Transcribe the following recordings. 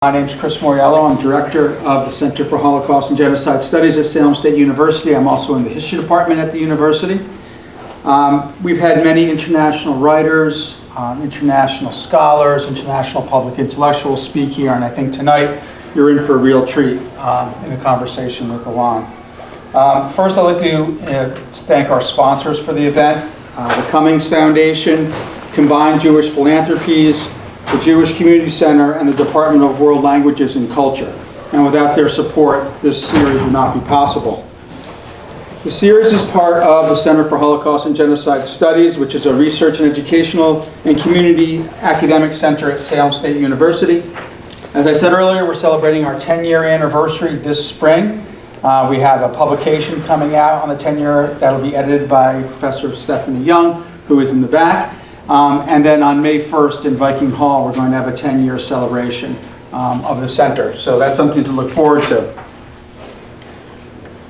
My name is Chris Moriello. I'm director of the Center for Holocaust and Genocide Studies at Salem State University. I'm also in the history department at the university. We've had many international writers, international scholars, international public intellectuals speak here, and I think tonight you're in for a real treat in a conversation with Ilan. First, I'd like to thank our sponsors for the event, the Cummings Foundation, Combined Jewish Philanthropies, the Jewish Community Center, and the Department of World Languages and Culture. And without their support, this series would not be possible. The series is part of the Center for Holocaust and Genocide Studies, which is a research and educational and community academic center at Salem State University. As I said earlier, we're celebrating our 10-year anniversary this spring. We have a publication coming out on the 10-year that'll be edited by Professor Stephanie Young, who is in the back. And then on May 1st in Viking Hall, we're going to have a 10-year celebration of the center. So that's something to look forward to.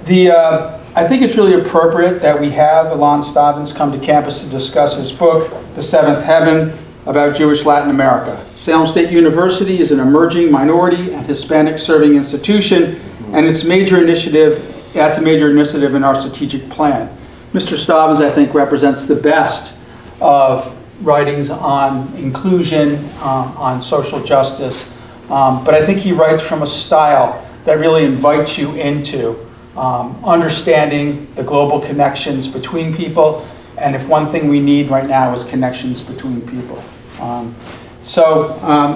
I think it's really appropriate that we have Ilan Stavans come to campus to discuss his book, The Seventh Heaven, about Jewish Latin America. Salem State University is an emerging minority and Hispanic serving institution, and that's a major initiative in our strategic plan. Mr. Stavans, I think, represents the best of writings on inclusion, on social justice, but I think he writes from a style that really invites you into understanding the global connections between people, and if one thing we need right now is connections between people.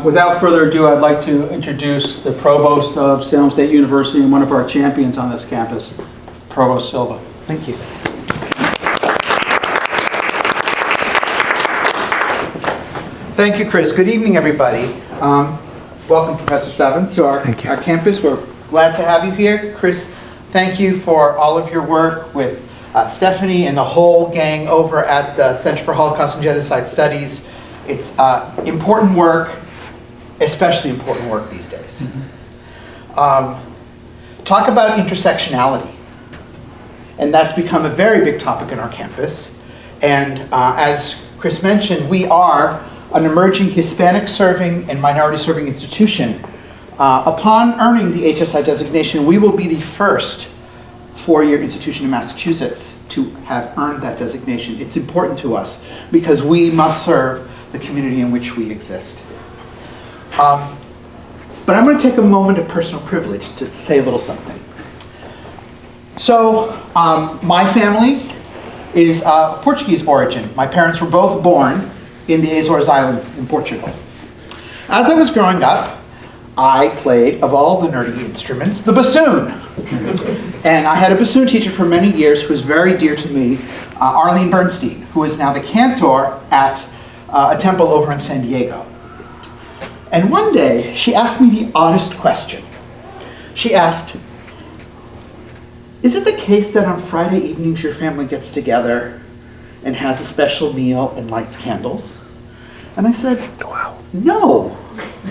Without further ado, I'd like to introduce the Provost of Salem State University and one of our champions on this campus, Provost Silva. Thank you. Thank you, Chris. Good evening, everybody. Welcome, Professor Stavans, to our campus. We're glad to have you here. Chris, thank you for all of your work with Stephanie and the whole gang over at the Center for Holocaust and Genocide Studies. It's important work, especially important work these days. Mm-hmm. Talk about intersectionality. And that's become a very big topic in our campus. And as Chris mentioned, we are an emerging Hispanic serving and minority serving institution. Upon earning the HSI designation, we will be the first four-year institution in Massachusetts to have earned that designation. It's important to us because we must serve the community in which we exist. But I'm going to take a moment of personal privilege to say a little something. So, my family is of Portuguese origin. My parents were both born in the Azores Islands in Portugal. As I was growing up, I played, of all the nerdy instruments, the bassoon. And I had a bassoon teacher for many years who was very dear to me, Arlene Bernstein, who is now the cantor at a temple over in San Diego. And one day, she asked me the oddest question. She asked, "Is it the case that on Friday evenings your family gets together and has a special meal and lights candles?" And I said, "Wow, no.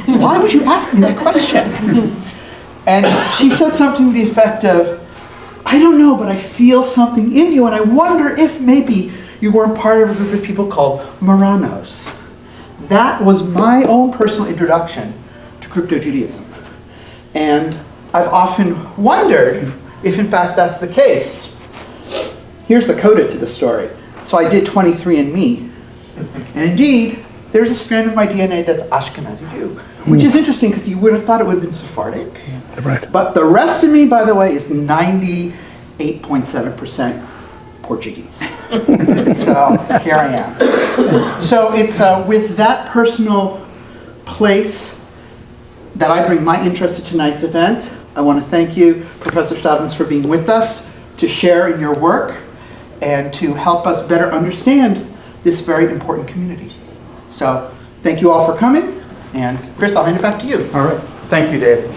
Why would you ask me that question?" And she said something to the effect of, "I don't know, but I feel something in you, and I wonder if maybe you weren't part of a group of people called Marranos." That was my own personal introduction to crypto-Judaism. And I've often wondered if in fact that's the case. Here's the coda to the story. So I did 23andMe, and indeed, there's a strand of my DNA that's Ashkenazi Jew, which is interesting because you would have thought it would have been Sephardic. Right. But the rest of me, by the way, is 98.7% Portuguese. So here I am. So it's with that personal place that I bring my interest to tonight's event. I want to thank you, Professor Stavans, for being with us to share in your work and to help us better understand this very important community. So thank you all for coming, and Chris, I'll hand it back to you. All right. Thank you, David.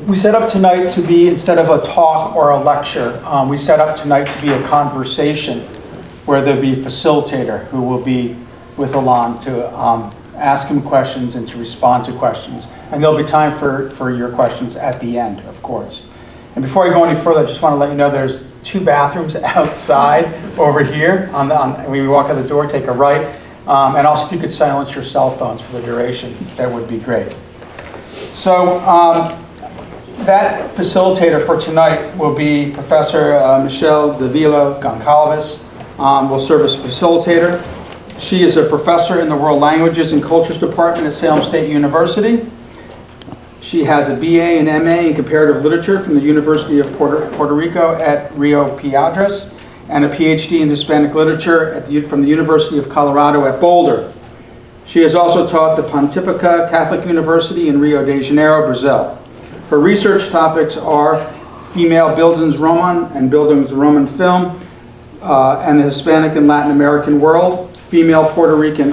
We set up tonight to be, instead of a talk or a lecture, we set up tonight to be a conversation where there'll be a facilitator who will be with Ilan to ask him questions and to respond to questions. And there'll be time for your questions at the end, of course. And before I go any further, I just want to let you know there's 2 bathrooms outside over here. When you walk out the door, take a right. And also, if you could silence your cell phones for the duration, that would be great. So that facilitator for tonight will be Professor Michelle Davila Goncalves. Will serve as facilitator. She is a professor in the World Languages and Cultures Department at Salem State University. She has a BA and MA in Comparative Literature from the University of Puerto Rico at Rio Piedras, and a PhD in Hispanic Literature from the University of Colorado at Boulder. She has also taught the Pontificia Catholic University in Rio de Janeiro, Brazil. Her research topics are female Bildungsroman and Bildungsroman film, and the Hispanic and Latin American world, female Puerto Rican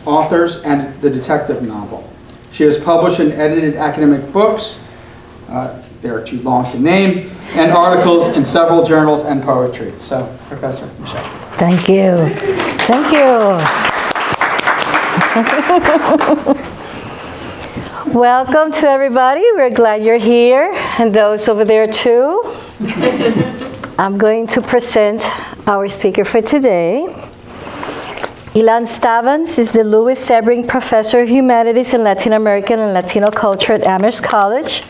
authors, and the detective novel. She has published and edited academic books, they are too long to name, and articles in several journals and poetry. So, Professor Michelle. Thank you. Thank you. Welcome to everybody. We're glad you're here, and those over there too. I'm going to present our speaker for today. Ilan Stavans is the Louis Sebring Professor of Humanities in Latin American and Latino Culture at Amherst College,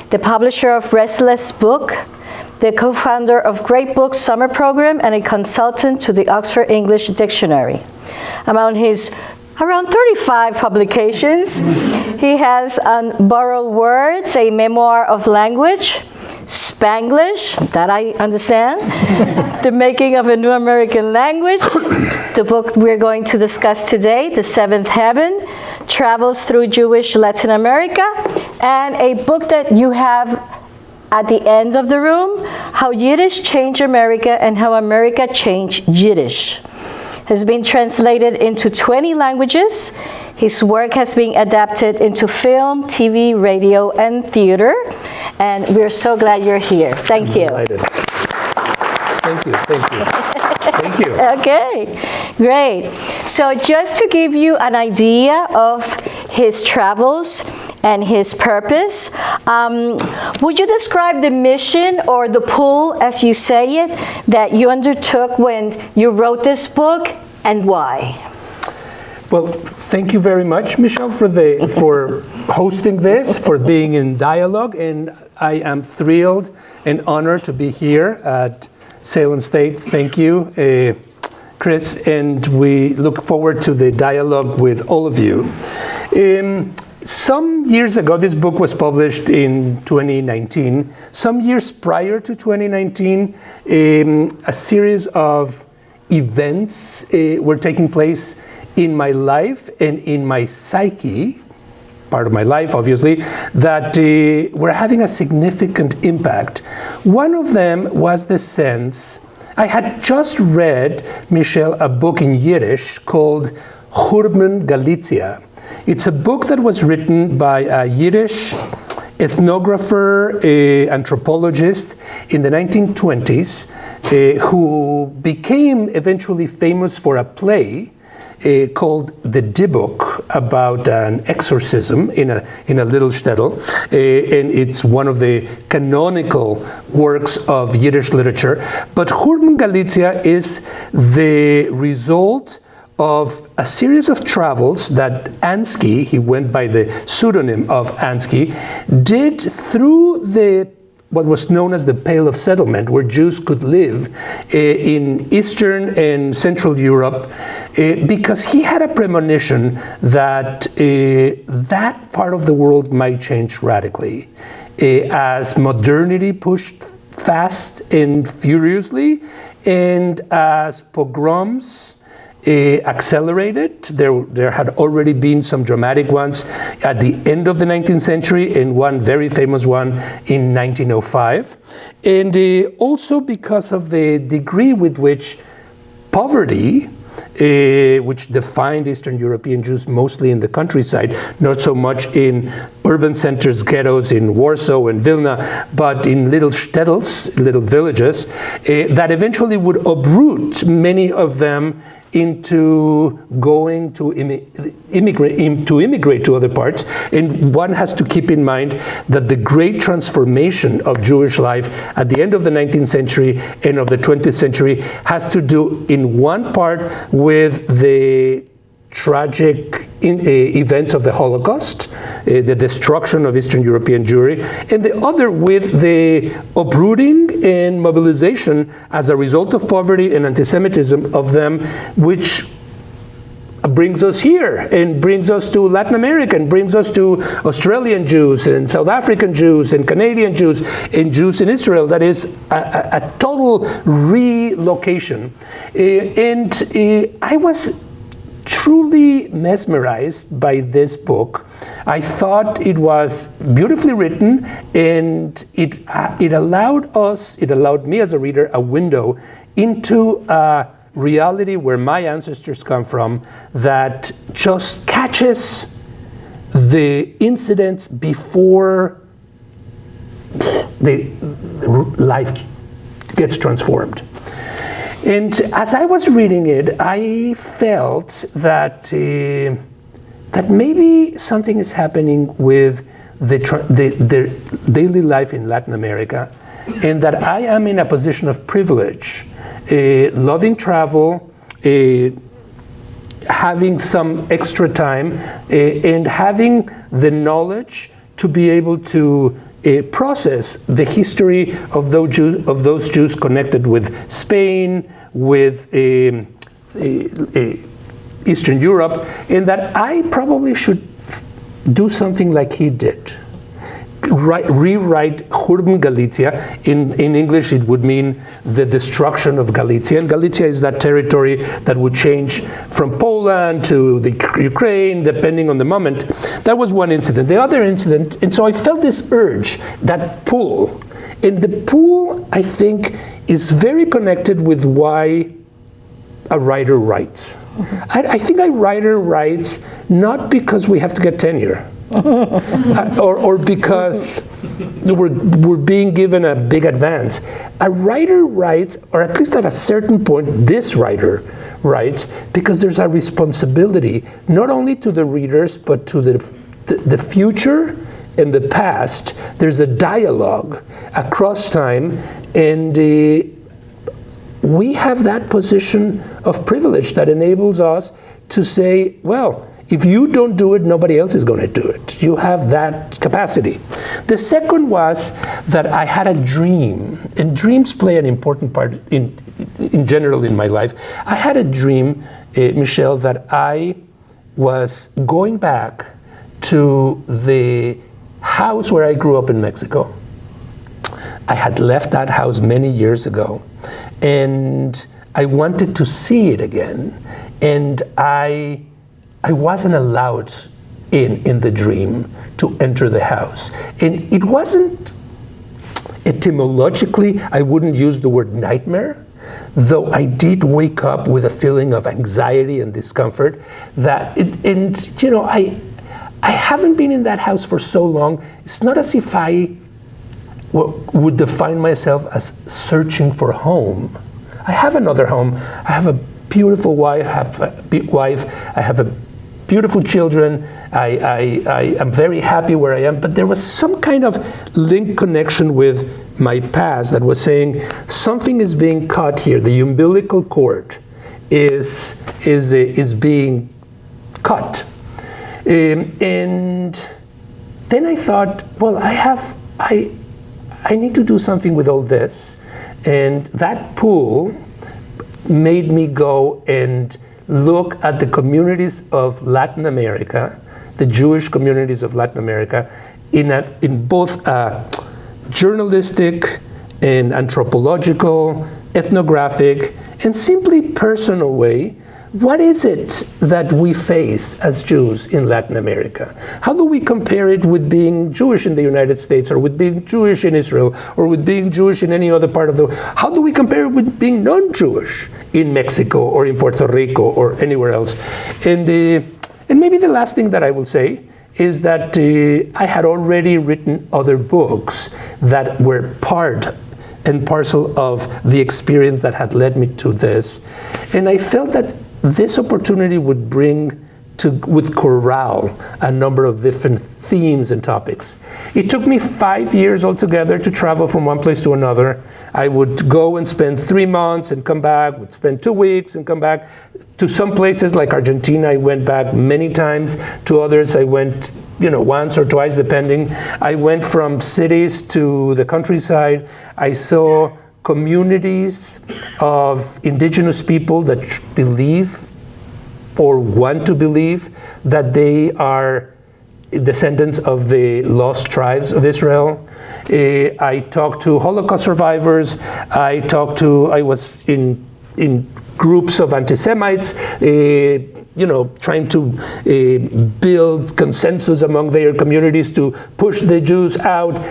the publisher of Restless Book, the co-founder of Great Books Summer Program, and a consultant to the Oxford English Dictionary. Among his around 35 publications, he has on Borrowed Words, a memoir of language, Spanglish, that I understand, The Making of a New American Language, the book we're going to discuss today, The Seventh Heaven, Travels Through Jewish Latin America, and a book that you have at the end of the room, How Yiddish Changed America and How America Changed Yiddish. Has been translated into 20 languages. His work has been adapted into film, TV, radio, and theater. And we're so glad you're here. Thank you. Delighted. Thank you, thank you. Thank you. Okay, great. So just to give you an idea of his travels and his purpose, would you describe the mission or the pull, as you say it, that you undertook when you wrote this book, and why? Well, thank you very much, Michelle, for hosting this, for being in dialogue, and I am thrilled and honored to be here at Salem State. Thank you, Chris, and we look forward to the dialogue with all of you. Some years ago, this book was published in 2019. Some years prior to 2019, a series of events were taking place in my life and in my psyche, part of my life, obviously, that were having a significant impact. One of them was the sense, I had just read, Michelle, a book in Yiddish called Hurman Galicia. It's a book that was written by a Yiddish ethnographer, anthropologist in the 1920s, who became eventually famous for a play called The Dybbuk, about an exorcism in a little shtetl, and it's one of the canonical works of Yiddish literature. But Hurman Galicia is the result of a series of travels that Ansky, he went by the pseudonym of Ansky, did through what was known as the Pale of Settlement, where Jews could live in Eastern and Central Europe, because he had a premonition that that part of the world might change radically. As modernity pushed fast and furiously, and as pogroms accelerated. There had already been some dramatic ones at the end of the 19th century, and one very famous one in 1905. And also because of the degree with which poverty, which defined Eastern European Jews mostly in the countryside, not so much in urban centers, ghettos in Warsaw and Vilna, but in little shtetls, little villages, that eventually would uproot many of them into going to immigrate to other parts. And one has to keep in mind that the great transformation of Jewish life at the end of the 19th century and of the 20th century has to do in one part with the tragic events of the Holocaust, the destruction of Eastern European Jewry, and the other with the uprooting and mobilization as a result of poverty and anti-Semitism of them, which brings us here and brings us to Latin America and brings us to Australian Jews and South African Jews and Canadian Jews and Jews in Israel. That is a total relocation. I was truly mesmerized by this book. I thought it was beautifully written, and it allowed me as a reader a window into a reality where my ancestors come from that just catches the incidents before the life gets transformed. And as I was reading it, I felt that that maybe something is happening with the daily life in Latin America, and that I am in a position of privilege, loving travel, having some extra time, and having the knowledge to be able to process the history of those Jews connected with Spain, with Eastern Europe, and that I probably should do something like he did. Rewrite Hurban Galicia. In English, it would mean the destruction of Galicia. And Galicia is that territory that would change from Poland to the Ukraine, depending on the moment. That was one incident. The other incident, and so I felt this urge, that pull. And the pull, I think, is very connected with why a writer writes. I think a writer writes not because we have to get tenure. or because we're being given a big advance. A writer writes, or at least at a certain point, this writer writes, because there's a responsibility, not only to the readers, but to the future and the past. There's a dialogue across time, and we have that position of privilege that enables us to say, well, if you don't do it, nobody else is going to do it. You have that capacity. The second was that I had a dream, and dreams play an important part in general in my life. I had a dream, Michelle, that I was going back to the house where I grew up in Mexico. I had left that house many years ago, and I wanted to see it again, and I wasn't allowed in the dream to enter the house. And it wasn't, etymologically, I wouldn't use the word nightmare, though I did wake up with a feeling of anxiety and discomfort I haven't been in that house for so long. It's not as if I would define myself as searching for home. I have another home. I have a beautiful wife. I have beautiful children. I am very happy where I am. But there was some kind of link connection with my past that was saying something is being cut here. The umbilical cord is being cut. And then I thought, well, I need to do something with all this. And that pull made me go and look at the communities of Latin America, the Jewish communities of Latin America, in both a journalistic and anthropological, ethnographic, and simply personal way. What is it that we face as Jews in Latin America? How do we compare it with being Jewish in the United States, or with being Jewish in Israel, or with being Jewish in any other part of the world? How do we compare it with being non-Jewish in Mexico, or in Puerto Rico, or anywhere else? And maybe the last thing that I will say is that I had already written other books that were part and parcel of the experience that had led me to this. And I felt that this opportunity would would corral a number of different themes and topics. It took me 5 years altogether to travel from one place to another. I would go and spend 3 months and come back, would spend 2 weeks and come back. To some places like Argentina, I went back many times. To others, I went once or twice, depending. I went from cities to the countryside. I saw communities of indigenous people that believe or want to believe that they are descendants of the lost tribes of Israel. I talked to Holocaust survivors. I was in groups of anti-Semites, trying to build consensus among their communities to push the Jews out.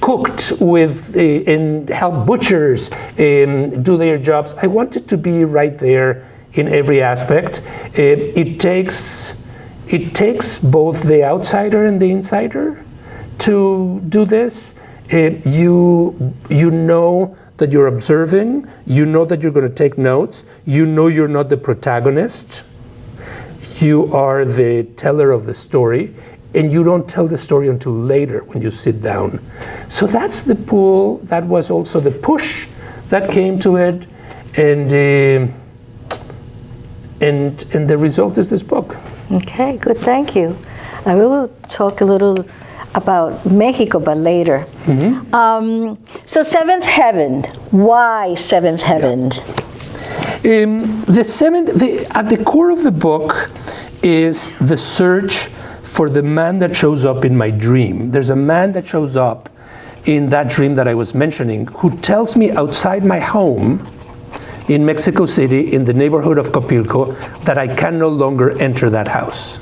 Cooked with and help butchers do their jobs. I wanted to be right there in every aspect. It takes both the outsider and the insider to do this. You know that you're observing. You know that you're going to take notes. You know you're not the protagonist. You are the teller of the story. And you don't tell the story until later when you sit down. So that's the pull. That was also the push that came to it. And the result is this book. Okay, good, thank you. I will talk a little about Mexico, but later. So Seventh Heaven, why Seventh Heaven? At the core of the book is the search for the man that shows up in my dream. There's a man that shows up in that dream that I was mentioning who tells me outside my home in Mexico City, in the neighborhood of Copilco, that I can no longer enter that house.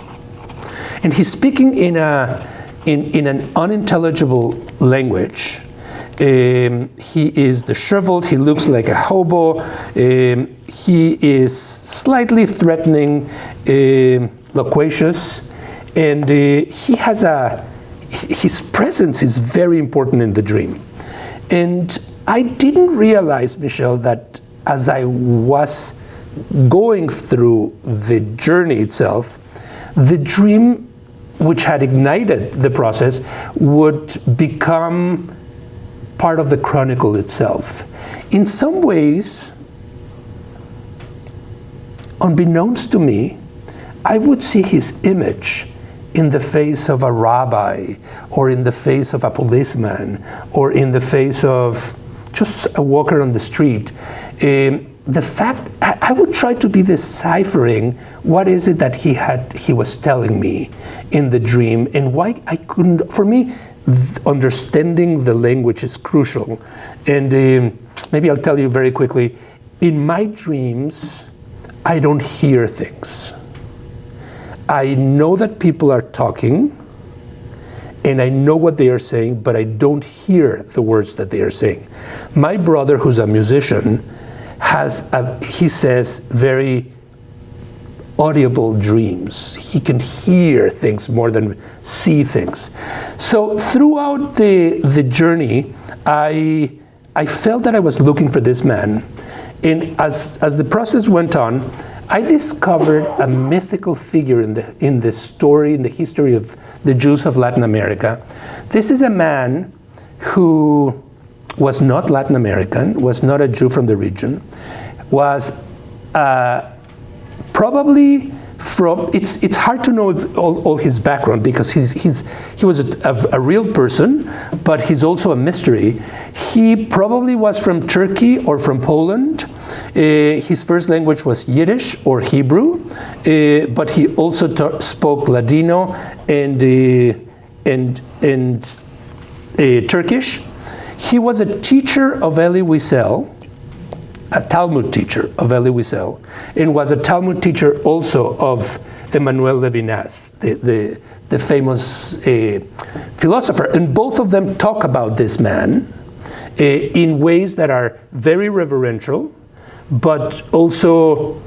And he's speaking in an unintelligible language. He is disheveled, he looks like a hobo, he is slightly threatening, loquacious, and his presence is very important in the dream. And I didn't realize, Michelle, that as I was going through the journey itself, the dream which had ignited the process would become part of the chronicle itself. In some ways, unbeknownst to me, I would see his image in the face of a rabbi, or in the face of a policeman, or in the face of just a walker on the street. The fact, I would try to be deciphering what is it that he was telling me in the dream, and why I couldn't. For me, understanding the language is crucial. And maybe I'll tell you very quickly, in my dreams, I don't hear things. I know that people are talking, and I know what they are saying, but I don't hear the words that they are saying. My brother, who's a musician, he says, very audible dreams. He can hear things more than see things. So throughout the journey, I felt that I was looking for this man. And as the process went on, I discovered a mythical figure in the story, in the history of the Jews of Latin America. This is a man who was not Latin American, was not a Jew from the region, was probably from, it's hard to know all his background, because he was a real person, but he's also a mystery. He probably was from Turkey or from Poland. His first language was Yiddish or Hebrew, but he also spoke Ladino and Turkish. He was a teacher of Elie Wiesel, a Talmud teacher of Elie Wiesel, and was a Talmud teacher also of Emmanuel Levinas, the famous philosopher. And both of them talk about this man in ways that are very reverential, but also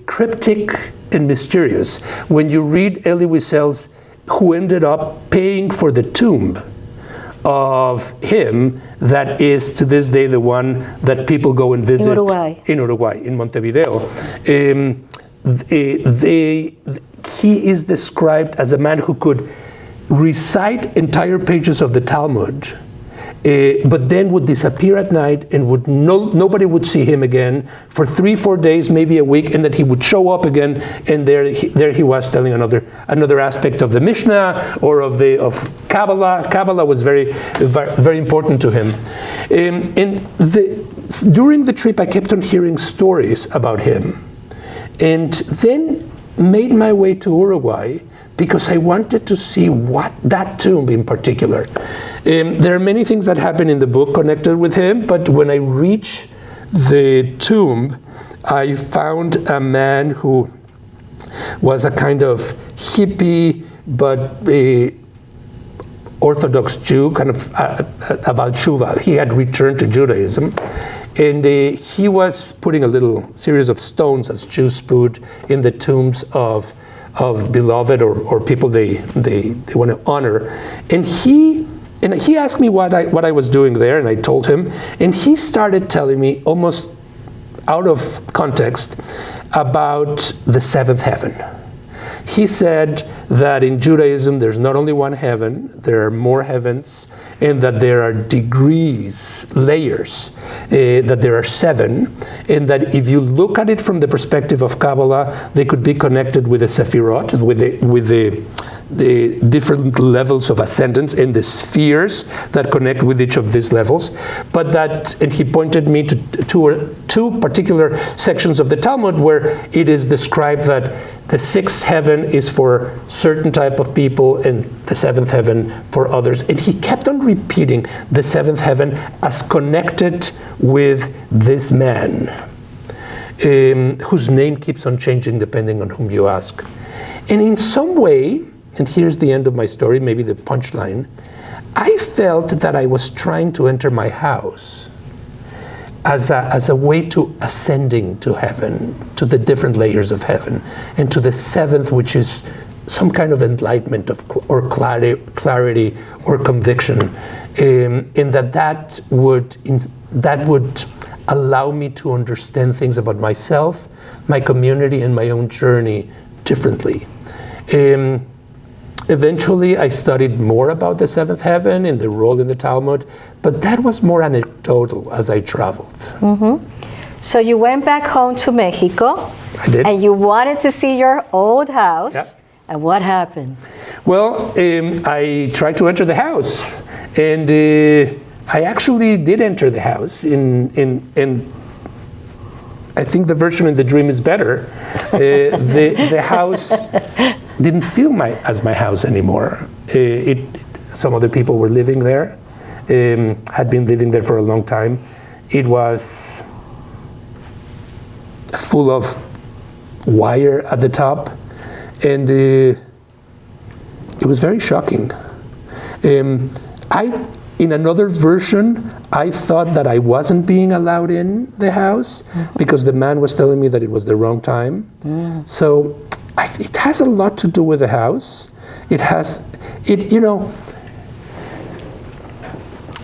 cryptic and mysterious. When you read Elie Wiesel's, who ended up paying for the tomb of him that is to this day the one that people go and visit in Uruguay, in Montevideo. He is described as a man who could recite entire pages of the Talmud, but then would disappear at night and nobody would see him again for 3-4 days, maybe a week, and that he would show up again, and there he was telling another aspect of the Mishnah or of Kabbalah. Kabbalah was very, very important to him. During the trip, I kept on hearing stories about him, and then made my way to Uruguay because I wanted to see what that tomb in particular. There are many things that happen in the book connected with him, but when I reached the tomb, I found a man who was a kind of hippie, but a Orthodox Jew, kind of a Baal Tshuva. He had returned to Judaism, and he was putting a little series of stones, as Jews put, in the tombs of beloved or people they want to honor. And he asked me what I was doing there, and I told him, and he started telling me, almost out of context, about the seventh heaven. He said that in Judaism there's not only one heaven, there are more heavens, and that there are degrees, layers, that there are 7, and that if you look at it from the perspective of Kabbalah, they could be connected with the Sephirot, with the different levels of ascendance and the spheres that connect with each of these levels. But that, and he pointed me to two particular sections of the Talmud where it is described that the 6th heaven is for certain type of people and the 7th heaven for others. And he kept on repeating the 7th heaven as connected with this man, whose name keeps on changing depending on whom you ask. And in some way, and here's the end of my story, maybe the punchline, I felt that I was trying to enter my house as a way to ascending to heaven, to the different layers of heaven, and to the 7th, which is some kind of enlightenment or clarity or conviction, and that would allow me to understand things about myself, my community, and my own journey differently. Eventually, I studied more about the 7th heaven and the role in the Talmud, but that was more anecdotal as I traveled. Mm-hmm. So you went back home to Mexico. I did. And you wanted to see your old house. Yep. And what happened? Well, I tried to enter the house, and I actually did enter the house. And I think the version in the dream is better. The house didn't feel as my house anymore. Some other people were living there, had been living there for a long time. It was full of wire at the top, and it was very shocking. In another version, I thought that I wasn't being allowed in the house because the man was telling me that it was the wrong time. So it has a lot to do with the house.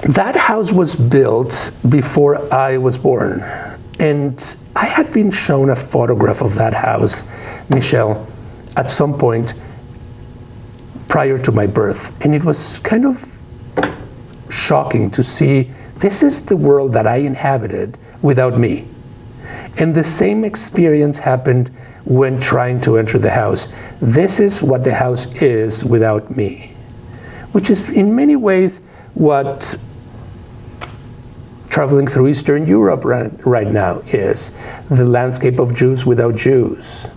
That house was built before I was born. And I had been shown a photograph of that house, Michelle, at some point prior to my birth. And it was kind of shocking to see this is the world that I inhabited without me. And the same experience happened when trying to enter the house. This is what the house is without me, which is in many ways what traveling through Eastern Europe right now is, the landscape of Jews without Jews.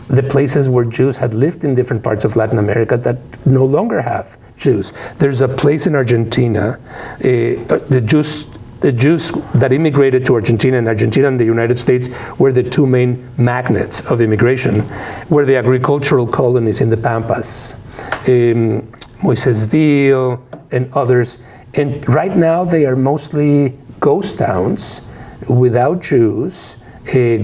The places where Jews had lived in different parts of Latin America that no longer have Jews. There's a place in Argentina, the Jews that immigrated to Argentina and the United States were the two main magnets of immigration, were the agricultural colonies in the Pampas, Moisésville and others. And right now they are mostly ghost towns without Jews.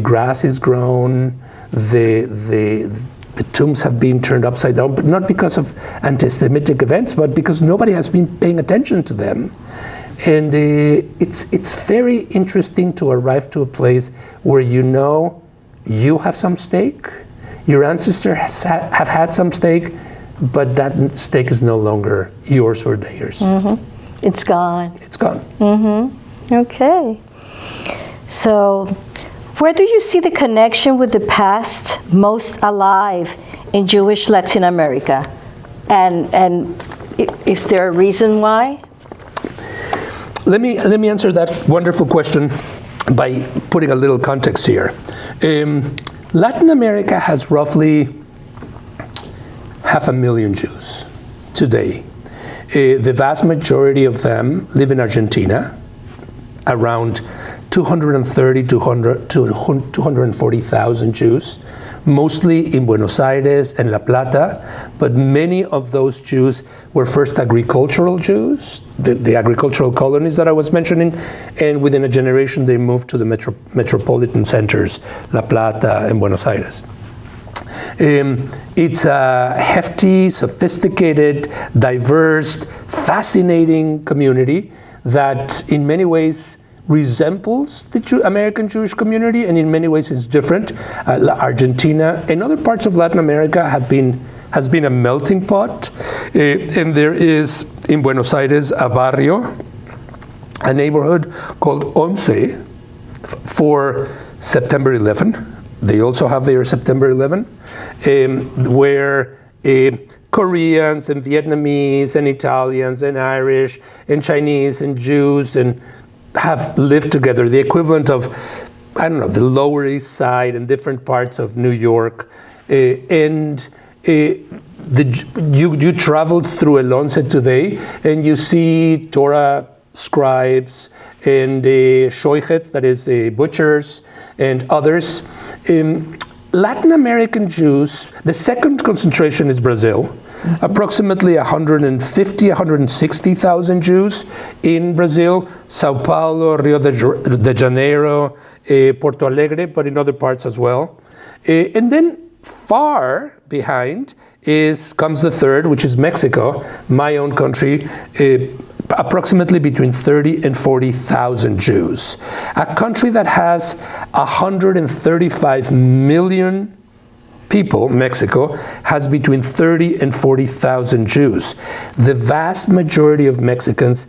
Grass is grown, the the tombs have been turned upside down, but not because of anti-Semitic events, but because nobody has been paying attention to them. And it's very interesting to arrive to a place where you know you have some stake, your ancestors have had some stake, but that stake is no longer yours or theirs. It's gone. It's gone. Okay. So, where do you see the connection with the past most alive in Jewish Latin America? And is there a reason why? Let me answer that wonderful question by putting a little context here. Latin America has roughly 500,000 Jews today. The vast majority of them live in Argentina, around 230 to 240,000 Jews, mostly in Buenos Aires and La Plata, but many of those Jews were first agricultural Jews, the agricultural colonies that I was mentioning, and within a generation they moved to the metropolitan centers, La Plata and Buenos Aires. It's a hefty, sophisticated, diverse, fascinating community that in many ways resembles the American Jewish community, and in many ways is different. Argentina and other parts of Latin America has been a melting pot, and there is in Buenos Aires a barrio, a neighborhood called Once for September 11. They also have their September 11, where Koreans and Vietnamese and Italians and Irish and Chinese and Jews and have lived together, the equivalent of, I don't know, the Lower East Side and different parts of New York. You traveled through El Once today and you see Torah scribes and shoichets, that is butchers, and others. Latin American Jews, the second concentration is Brazil. Approximately 150, 160,000 Jews in Brazil, Sao Paulo, Rio de Janeiro, Porto Alegre, but in other parts as well. And then far behind comes the third, which is Mexico, my own country, approximately between 30 and 40,000 Jews. A country that has 135 million people, Mexico, has between 30 and 40,000 Jews. The vast majority of Mexicans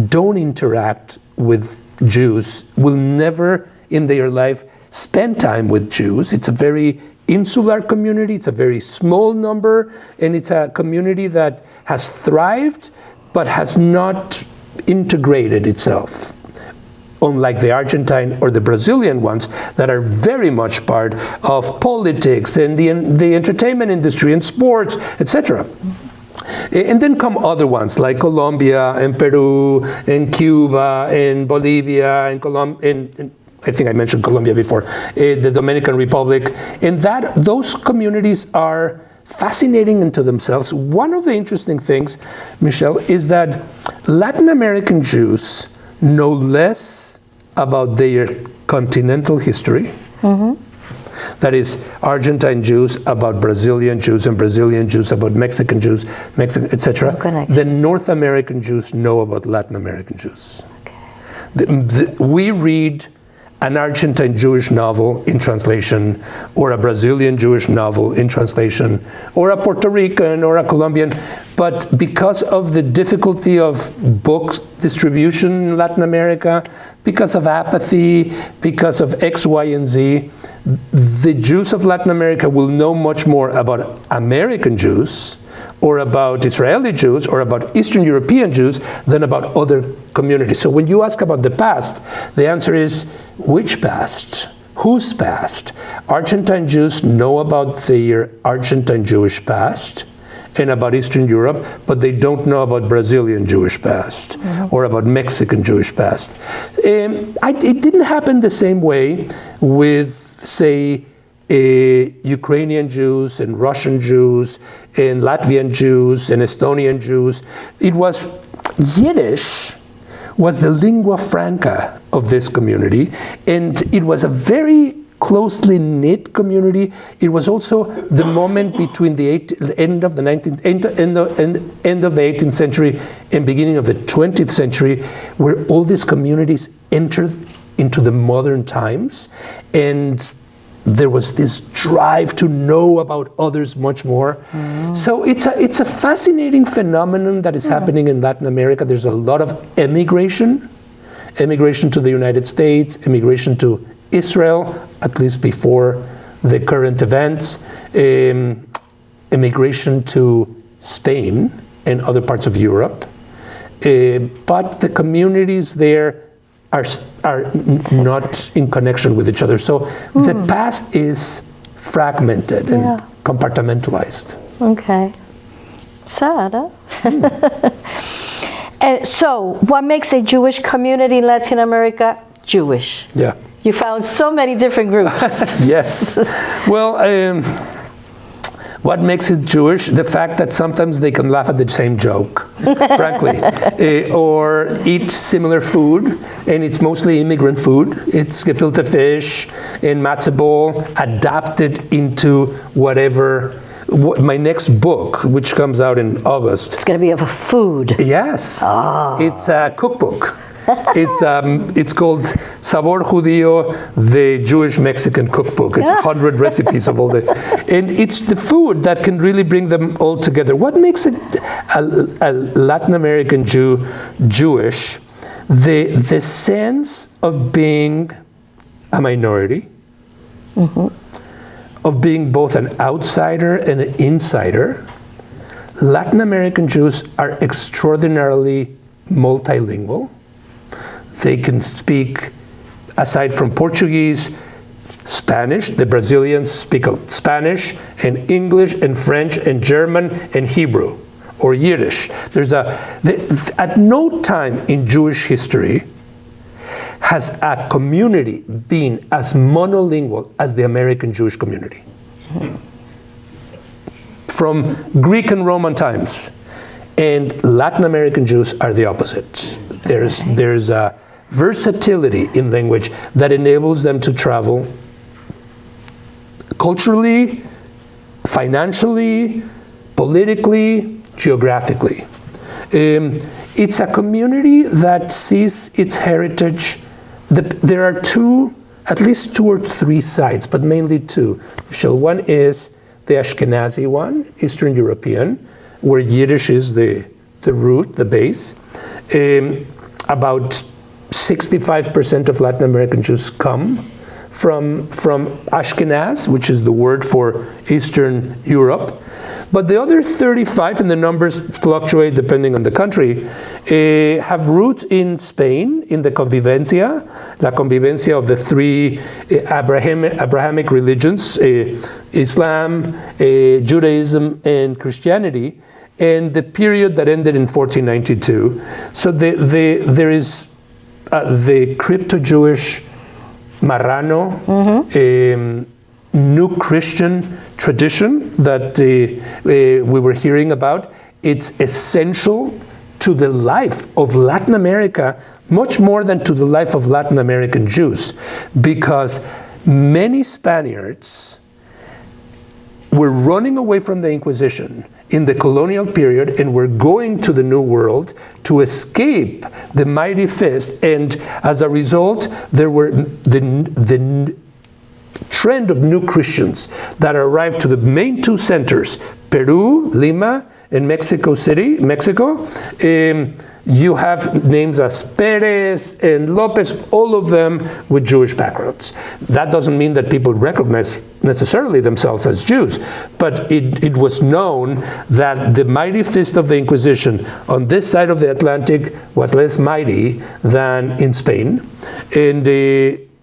don't interact with Jews, will never in their life spend time with Jews. It's a very insular community, it's a very small number, and it's a community that has thrived but has not integrated itself, unlike the Argentine or the Brazilian ones that are very much part of politics and the entertainment industry and sports, etc. And then come other ones like Colombia and Peru and Cuba and Bolivia and I think I mentioned Colombia before, the Dominican Republic, and those communities are fascinating into themselves. One of the interesting things, Michelle, is that Latin American Jews know less about their continental history. That is, Argentine Jews about Brazilian Jews and Brazilian Jews about Mexican Jews, etc. Than North American Jews know about Latin American Jews. We read an Argentine Jewish novel in translation, or a Brazilian Jewish novel in translation, or a Puerto Rican or a Colombian, but because of the difficulty of books distribution in Latin America, because of apathy, because of X, Y, and Z, the Jews of Latin America will know much more about American Jews or about Israeli Jews or about Eastern European Jews than about other communities. So when you ask about the past, the answer is, which past? Whose past? Argentine Jews know about their Argentine Jewish past and about Eastern Europe, but they don't know about Brazilian Jewish past or about Mexican Jewish past. It didn't happen the same way with, say, Ukrainian Jews and Russian Jews and Latvian Jews and Estonian Jews. Yiddish was the lingua franca of this community, and it was a very closely knit community. It was also the moment between the end of the 18th century and beginning of the 20th century, where all these communities entered into the modern times, and there was this drive to know about others much more. So it's a fascinating phenomenon that is happening in Latin America. There's a lot of emigration to the United States, emigration to Israel, at least before the current events, immigration to Spain and other parts of Europe. But the communities there are not in connection with each other. So the past is fragmented and compartmentalized. Okay. Sad, huh? And so, what makes a Jewish community in Latin America Jewish? Yeah. You found so many different groups. Yes. Well, what makes it Jewish? The fact that sometimes they can laugh at the same joke, frankly, or eat similar food, and it's mostly immigrant food. It's gefilte fish and matzah ball adapted into whatever. My next book, which comes out in August. It's going to be of a food. Yes. Oh. It's a cookbook. It's called Sabor Judío, the Jewish Mexican cookbook. It's 100 recipes of all the, and it's the food that can really bring them all together. What makes a Latin American Jew Jewish? The sense of being a minority, of being both an outsider and an insider. Latin American Jews are extraordinarily multilingual. They can speak, aside from Portuguese, Spanish. The Brazilians speak Spanish and English and French and German and Hebrew or Yiddish. At no time in Jewish history has a community been as monolingual as the American Jewish community. From Greek and Roman times. And Latin American Jews are the opposite. There's a versatility in language that enables them to travel culturally, financially, politically, geographically. It's a community that sees its heritage. There are at least two or three sides, but mainly two. One is the Ashkenazi one, Eastern European, where Yiddish is the root, the base. About 65% of Latin American Jews come from Ashkenaz, which is the word for Eastern Europe. But the other 35, and the numbers fluctuate depending on the country, have roots in Spain, in the convivencia, la convivencia of the three Abrahamic religions, Islam, Judaism, and Christianity, and the period that ended in 1492. So there is the crypto-Jewish Marrano, new Christian tradition that we were hearing about. It's essential to the life of Latin America, much more than to the life of Latin American Jews, because many Spaniards were running away from the Inquisition in the colonial period and were going to the New World to escape the mighty fist, and as a result there were the trend of new Christians that arrived to the main two centers, Peru, Lima, and Mexico City, Mexico. You have names as Perez and Lopez, all of them with Jewish backgrounds. That doesn't mean that people recognize necessarily themselves as Jews, but it was known that the mighty fist of the Inquisition on this side of the Atlantic was less mighty than in Spain. And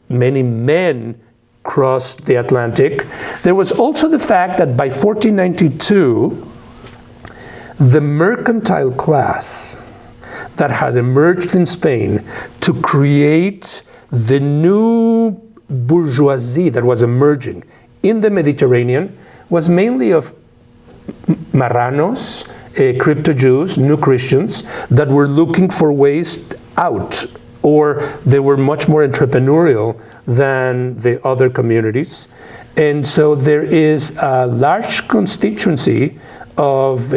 many men crossed the Atlantic. There was also the fact that by 1492, the mercantile class that had emerged in Spain to create the new bourgeoisie that was emerging in the Mediterranean was mainly of Marranos, crypto-Jews, new Christians, that were looking for ways out or they were much more entrepreneurial than the other communities. And so there is a large constituency of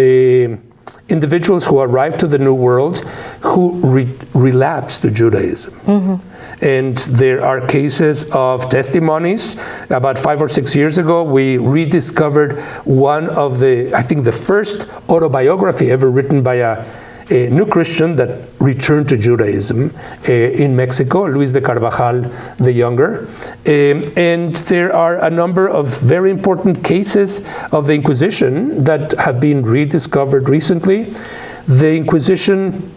individuals who arrived to the New World who relapsed to Judaism. And there are cases of testimonies. About 5 or 6 years ago, we rediscovered one of I think the first autobiography ever written by a new Christian that returned to Judaism in Mexico, Luis de Carvajal the Younger. And there are a number of very important cases of the Inquisition that have been rediscovered recently. The Inquisition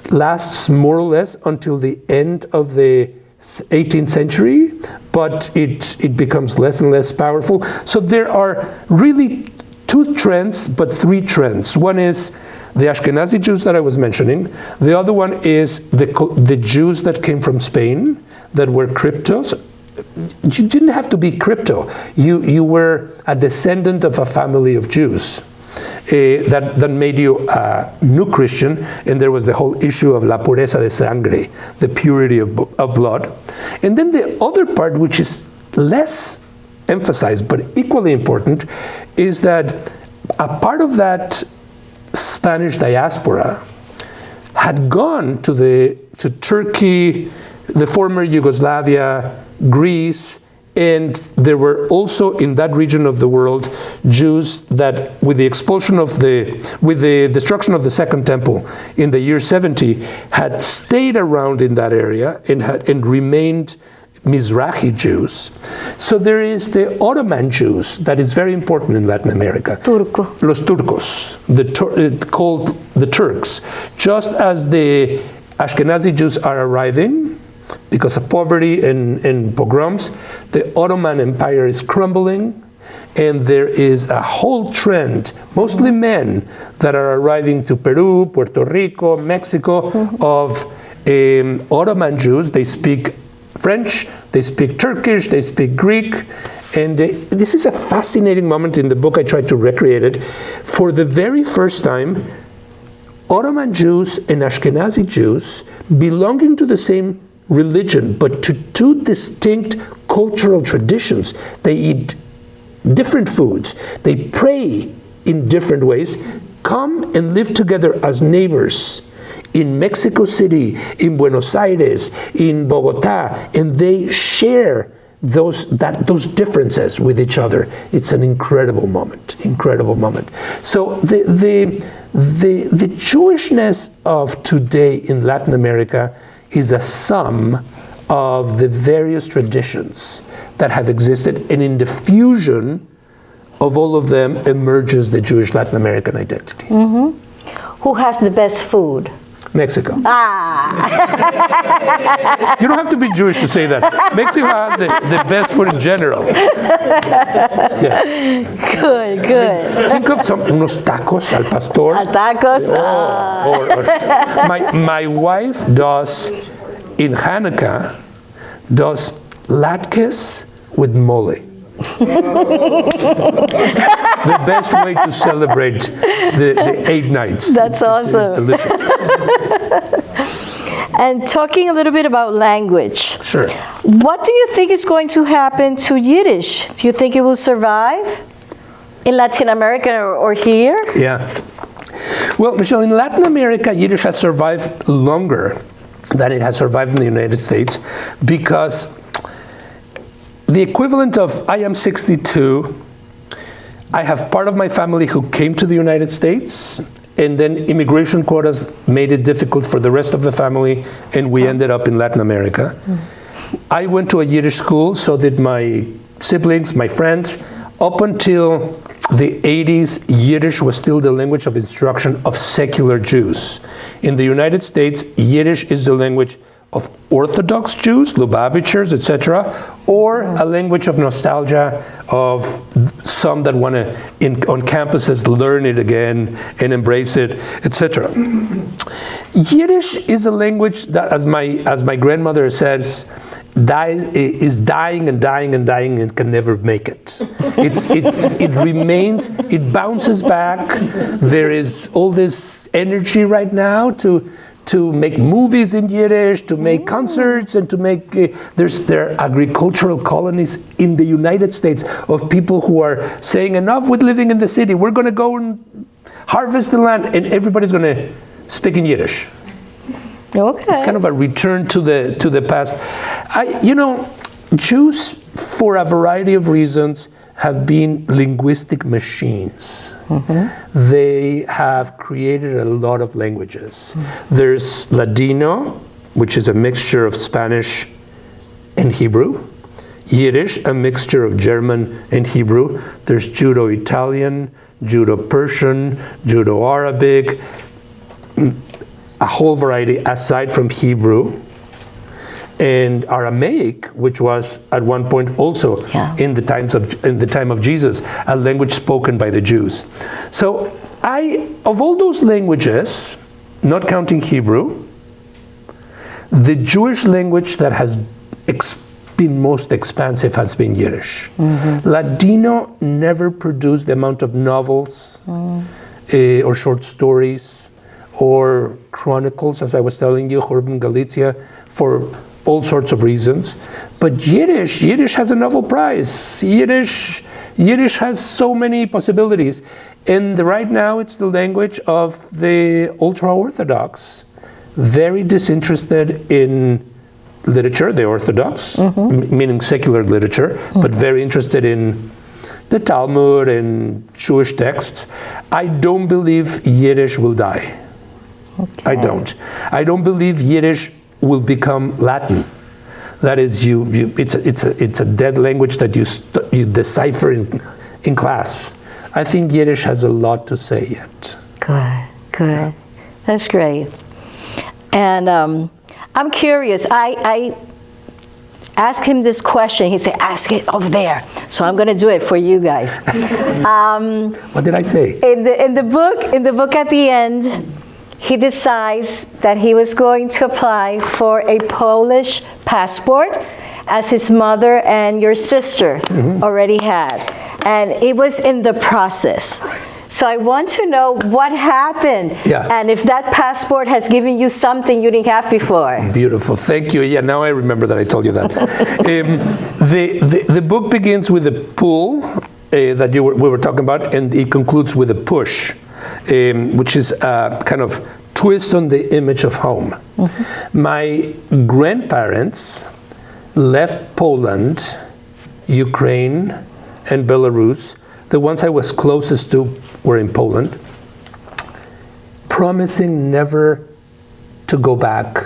lasts more or less until the end of the 18th century, but it becomes less and less powerful. So there are really 2 trends, but 3 trends. One is the Ashkenazi Jews that I was mentioning. The other one is the Jews that came from Spain that were cryptos. You didn't have to be crypto. You were a descendant of a family of Jews. That made you a new Christian, and there was the whole issue of la pureza de sangre, the purity of blood. And then the other part, which is less emphasized but equally important, is that a part of that Spanish diaspora had gone to Turkey, the former Yugoslavia, Greece, and there were also in that region of the world Jews that, with the destruction of the Second Temple in the year 70, had stayed around in that area and remained Mizrahi Jews. So there is the Ottoman Jews that is very important in Latin America. Turco. Los Turcos, called the Turks. Just as the Ashkenazi Jews are arriving because of poverty and pogroms, the Ottoman Empire is crumbling, and there is a whole trend, mostly men, that are arriving to Peru, Puerto Rico, Mexico, of Ottoman Jews. They speak French, they speak Turkish, they speak Greek, and this is a fascinating moment in the book. I tried to recreate it. For the very first time, Ottoman Jews and Ashkenazi Jews, belonging to the same religion, but to 2 distinct cultural traditions. They eat different foods, they pray in different ways, come and live together as neighbors in Mexico City, in Buenos Aires, in Bogota, and they share those differences with each other. It's an incredible moment. So the Jewishness of today in Latin America is a sum of the various traditions that have existed, and in the fusion of all of them emerges the Jewish Latin American identity. Who has the best food? Mexico. Ah! You don't have to be Jewish to say that. Mexico has the best food in general. Yeah. Good. Think of unos tacos al pastor. Tacos. My wife does, in Hanukkah, does latkes with mole. The best way to celebrate the 8 nights. That's awesome. It's delicious. And talking a little bit about language. Sure. What do you think is going to happen to Yiddish? Do you think it will survive in Latin America or here? Yeah. Well, Michelle, in Latin America, Yiddish has survived longer than it has survived in the United States, because the equivalent of I am 62, I have part of my family who came to the United States, and then immigration quotas made it difficult for the rest of the family, and we ended up in Latin America. I went to a Yiddish school, so did my siblings, my friends. Up until the 80s, Yiddish was still the language of instruction of secular Jews. In the United States, Yiddish is the language of Orthodox Jews, Lubavitchers, etc., or a language of nostalgia of some that want to, on campuses, learn it again and embrace it, etc. Yiddish is a language that, as my grandmother says, is dying and dying and dying and can never make it. It remains, it bounces back. There is all this energy right now to to make movies in Yiddish, to make concerts, and to make, there are agricultural colonies in the United States of people who are saying, enough with living in the city, we're going to go and harvest the land, and everybody's going to speak in Yiddish. Okay. It's kind of a return to the past. Jews, for a variety of reasons, have been linguistic machines. They have created a lot of languages. There's Ladino, which is a mixture of Spanish and Hebrew. Yiddish, a mixture of German and Hebrew. There's Judo-Italian, Judo-Persian, Judo-Arabic, a whole variety aside from Hebrew. And Aramaic, which was at one point also in the time of Jesus, a language spoken by the Jews. So of all those languages, not counting Hebrew, the Jewish language that has been most expansive has been Yiddish. Ladino never produced the amount of novels or short stories or chronicles, as I was telling you, Urban Galicia, for all sorts of reasons. But Yiddish has a Nobel Prize. Yiddish has so many possibilities. And right now it's the language of the ultra-Orthodox, very disinterested in literature, the Orthodox, meaning secular literature, but very interested in the Talmud and Jewish texts. I don't believe Yiddish will die. I don't. I don't believe Yiddish will become Latin. That is, it's a dead language that you decipher in class. I think Yiddish has a lot to say yet. Good. Yeah. That's great. And I'm curious. I asked him this question. He said, "Ask it over there." So I'm going to do it for you guys. What did I say? In the book at the end, he decides that he was going to apply for a Polish passport, as his mother and your sister already had. And it was in the process. So I want to know what happened, and if that passport has given you something you didn't have before. Beautiful, thank you. Yeah, now I remember that I told you that. The book begins with a pull that we were talking about, and it concludes with a push. Which is a kind of twist on the image of home. My grandparents left Poland, Ukraine, and Belarus. The ones I was closest to were in Poland, promising never to go back,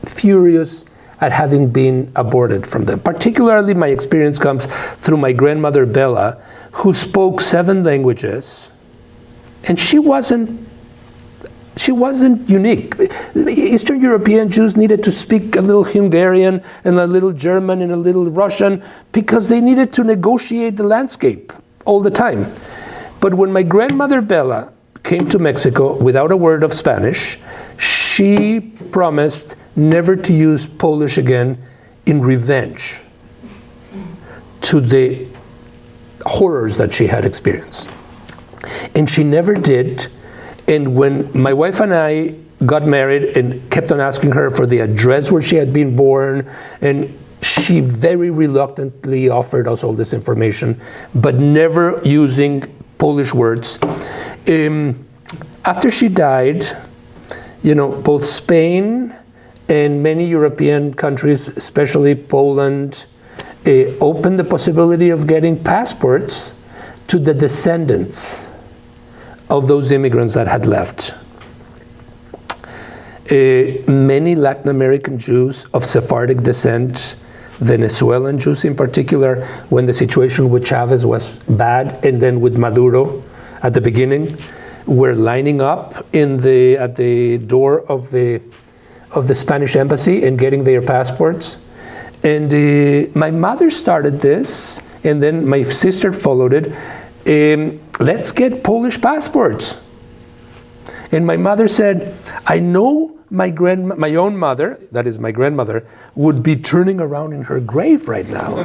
furious at having been aborted from them. Particularly my experience comes through my grandmother Bella, who spoke 7 languages, and she wasn't unique. Eastern European Jews needed to speak a little Hungarian and a little German and a little Russian because they needed to negotiate the landscape all the time. But when my grandmother Bella came to Mexico without a word of Spanish, she promised never to use Polish again in revenge to the horrors that she had experienced. And she never did. And when my wife and I got married and kept on asking her for the address where she had been born, and she very reluctantly offered us all this information, but never using Polish words. After she died, both Spain and many European countries, especially Poland, opened the possibility of getting passports to the descendants of those immigrants that had left. Many Latin American Jews of Sephardic descent, Venezuelan Jews in particular, when the situation with Chavez was bad, and then with Maduro at the beginning, were lining up at the door of the Spanish embassy and getting their passports. And my mother started this, and then my sister followed it. Let's get Polish passports. And my mother said, I know my own mother, that is my grandmother, would be turning around in her grave right now,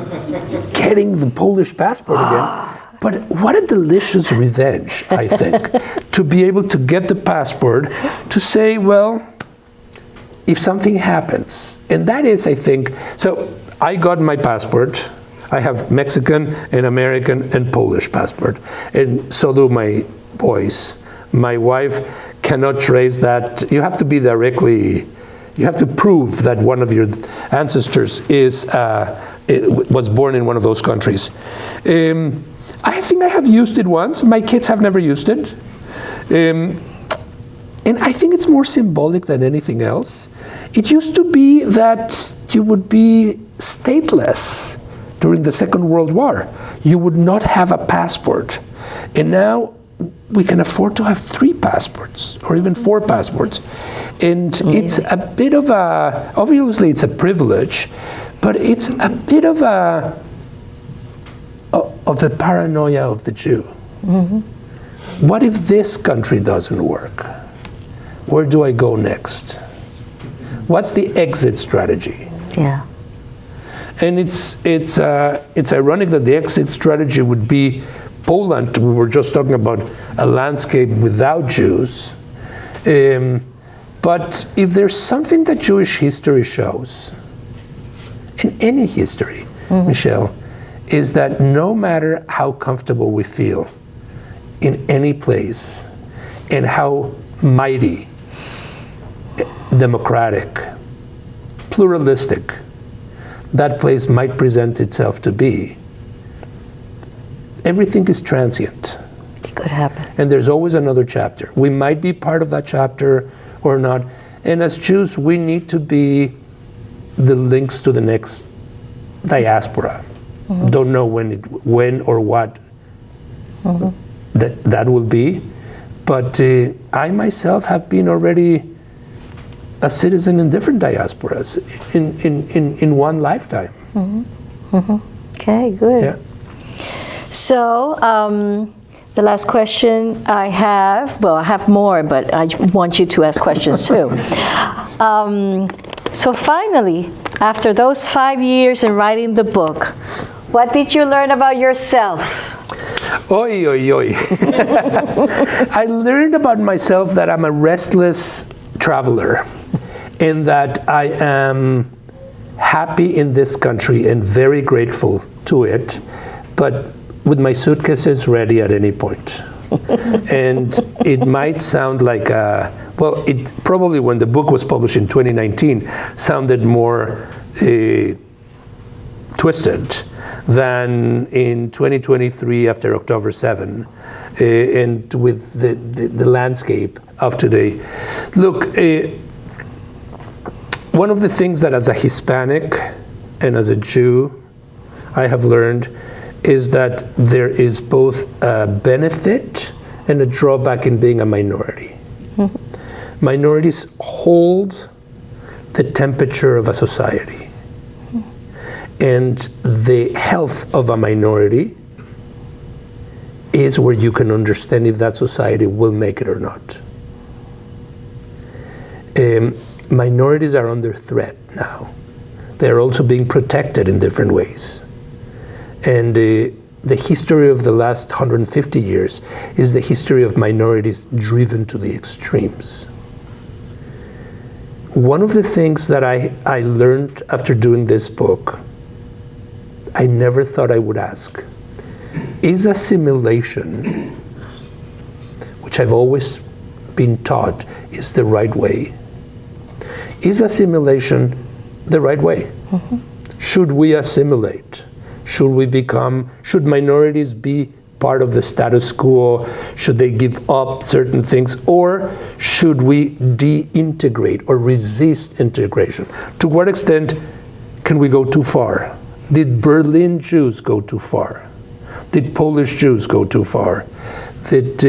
getting the Polish passport again. But what a delicious revenge, I think, to be able to get the passport to say, well, if something happens, and that is, I think, so I got my passport. I have Mexican and American and Polish passport, and so do my boys. My wife cannot trace that. You have to be directly, you have to prove that one of your ancestors was born in one of those countries. I think I have used it once. My kids have never used it. And I think it's more symbolic than anything else. It used to be that you would be stateless during the Second World War. You would not have a passport. And now we can afford to have 3 passports or even 4 passports. And it's a bit of a, obviously it's a privilege, but it's a bit of the paranoia of the Jew. What if this country doesn't work? Where do I go next? What's the exit strategy? Yeah. And it's ironic that the exit strategy would be Poland. We were just talking about a landscape without Jews. But if there's something that Jewish history shows, in any history, Michelle, is that no matter how comfortable we feel in any place and how mighty, democratic, pluralistic that place might present itself to be, everything is transient. It could happen. And there's always another chapter. We might be part of that chapter or not. And as Jews, we need to be the links to the next diaspora. Don't know when or what that will be. But I myself have been already a citizen in different diasporas in one lifetime. Okay, good. Yeah. So, the last question I have, well, I have more, but I want you to ask questions too. So finally, after those 5 years in writing the book, what did you learn about yourself? Oy, oy, oy. I learned about myself that I'm a restless traveler and that I am happy in this country and very grateful to it, but with my suitcases ready at any point. And it might sound like, well, it probably when the book was published in 2019 sounded more twisted than in 2023 after October 7, and with the landscape of today. Look, one of the things that as a Hispanic and as a Jew I have learned is that there is both a benefit and a drawback in being a minority. Minorities hold the temperature of a society. And the health of a minority is where you can understand if that society will make it or not. Minorities are under threat now. They're also being protected in different ways. And the history of the last 150 years is the history of minorities driven to the extremes. One of the things that I learned after doing this book, I never thought I would ask, is assimilation, which I've always been taught is the right way. Is assimilation the right way? Should we assimilate? Should minorities be part of the status quo? Should they give up certain things? Or should we de-integrate or resist integration? To what extent can we go too far? Did Berlin Jews go too far? Did Polish Jews go too far? Did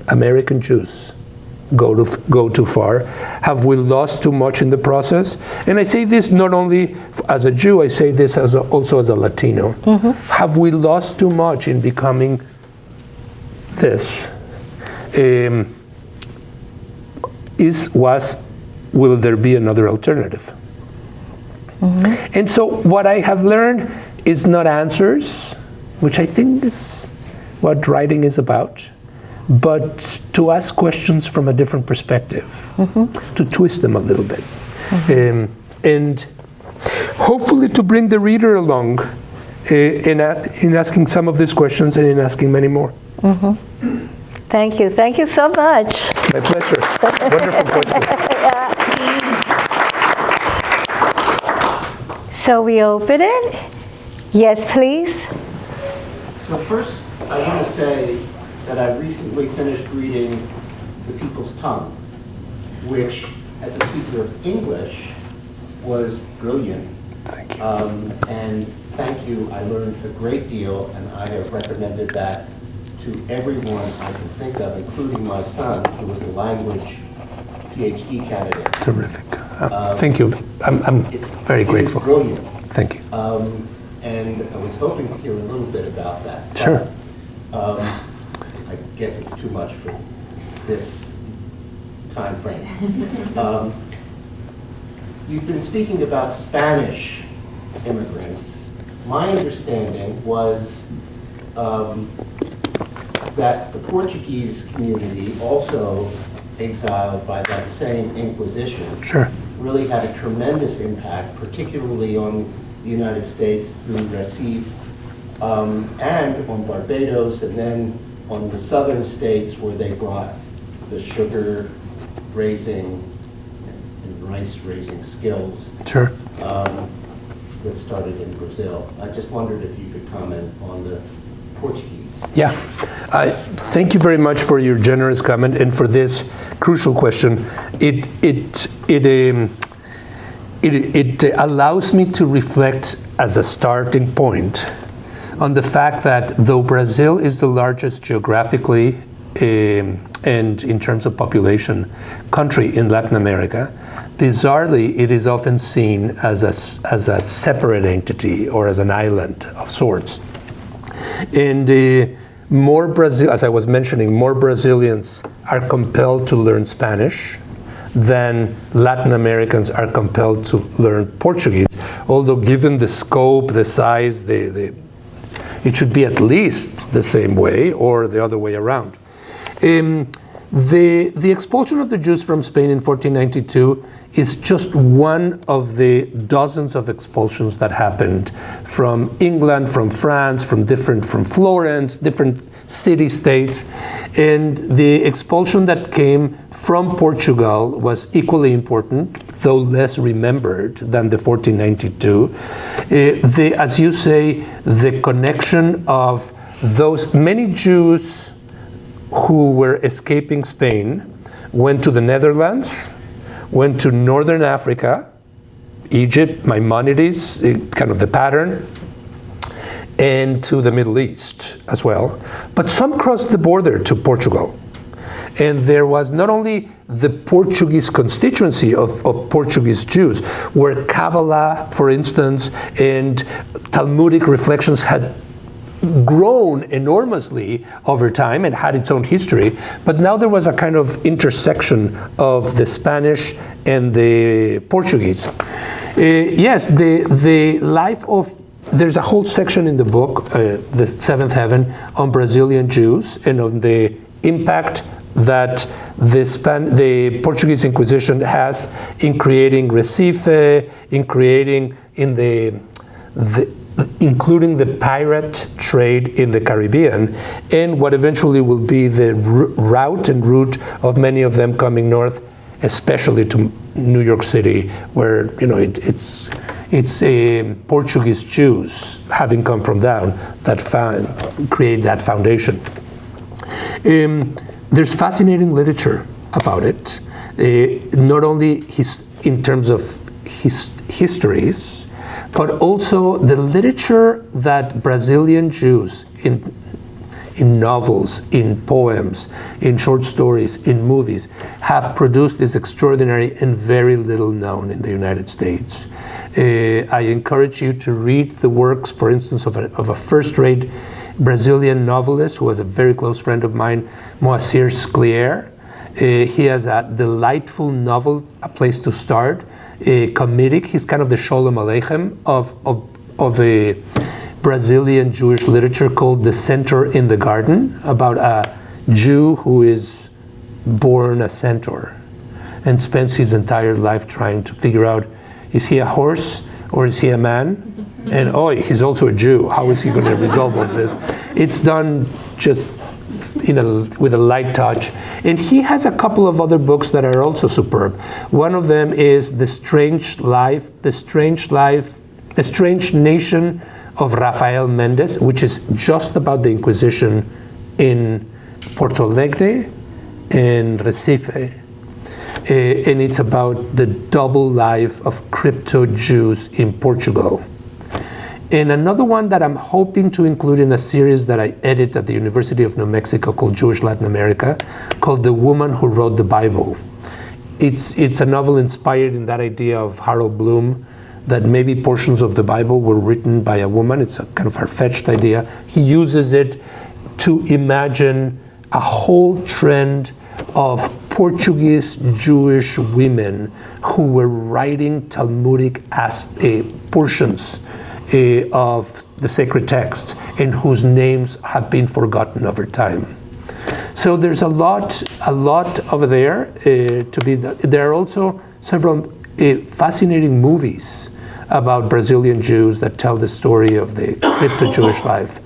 American Jews go too far? Have we lost too much in the process? And I say this not only as a Jew, I say this also as a Latino. Have we lost too much in becoming this? Will there be another alternative? And so what I have learned is not answers, which I think is what writing is about, but to ask questions from a different perspective, to twist them a little bit, and hopefully to bring the reader along in asking some of these questions and in asking many more. Thank you so much. My pleasure. Wonderful question. So we open it. Yes, please. So first, I want to say that I recently finished reading The People's Tongue, which, as a speaker of English, was brilliant. Thank you. And thank you. I learned a great deal, and I have recommended that to everyone I can think of, including my son, who is a language PhD candidate. Terrific. Thank you. I'm very grateful. It's brilliant. Thank you. And I was hoping to hear a little bit about that. Sure. But, I guess it's too much for this time frame. You've been speaking about Spanish immigrants. My understanding was that the Portuguese community, also exiled by that same Inquisition, Sure. really had a tremendous impact, particularly on the United States through Recife, and on Barbados, and then on the southern states where they brought the sugar raising and rice raising skills Sure. that started in Brazil. I just wondered if you could comment on the Portuguese. Yeah. Thank you very much for your generous comment and for this crucial question. It allows me to reflect as a starting point on the fact that though Brazil is the largest geographically and in terms of population country in Latin America, bizarrely it is often seen as a separate entity or as an island of sorts. And as I was mentioning, more Brazilians are compelled to learn Spanish than Latin Americans are compelled to learn Portuguese, although given the scope, the size, it should be at least the same way or the other way around. The expulsion of the Jews from Spain in 1492 is just one of the dozens of expulsions that happened from England, from France, from Florence, different city-states. And the expulsion that came from Portugal was equally important, though less remembered than the 1492. As you say, the connection of those many Jews who were escaping Spain went to the Netherlands, went to Northern Africa, Egypt, Maimonides, kind of the pattern, and to the Middle East as well. But some crossed the border to Portugal. And there was not only the Portuguese constituency of Portuguese Jews, where Kabbalah, for instance, and Talmudic reflections had grown enormously over time and had its own history, but now there was a kind of intersection of the Spanish and the Portuguese. Yes, the life of, there's a whole section in the book, The Seventh Heaven, on Brazilian Jews and on the impact that the Portuguese Inquisition has in creating Recife, in creating including the pirate trade in the Caribbean, and what eventually will be the route of many of them coming north, especially to New York City, where it's Portuguese Jews having come from down that create that foundation. There's fascinating literature about it, not only in terms of histories, but also the literature that Brazilian Jews in novels, in poems, in short stories, in movies have produced is extraordinary and very little known in the United States. I encourage you to read the works, for instance, of a first-rate Brazilian novelist who was a very close friend of mine, Moacir Sclier. He has a delightful novel, A Place to Start, comedic. He's kind of the Sholem Aleichem of Brazilian Jewish literature called The Centaur in the Garden, about a Jew who is born a centaur and spends his entire life trying to figure out, is he a horse or is he a man? And he's also a Jew. How is he going to resolve all this? It's done just with a light touch. And he has a couple of other books that are also superb. One of them is The Strange Nation of Rafael Mendes, which is just about the Inquisition in Porto Alegre and Recife. And it's about the double life of crypto Jews in Portugal. And another one that I'm hoping to include in a series that I edit at the University of New Mexico called Jewish Latin America, called The Woman Who Wrote the Bible. It's a novel inspired in that idea of Harold Bloom, that maybe portions of the Bible were written by a woman. It's a kind of far-fetched idea. He uses it to imagine a whole trend of Portuguese Jewish women who were writing Talmudic portions of the sacred text and whose names have been forgotten over time. So there's a lot over there to be done. There are also several fascinating movies about Brazilian Jews that tell the story of the crypto-Jewish life.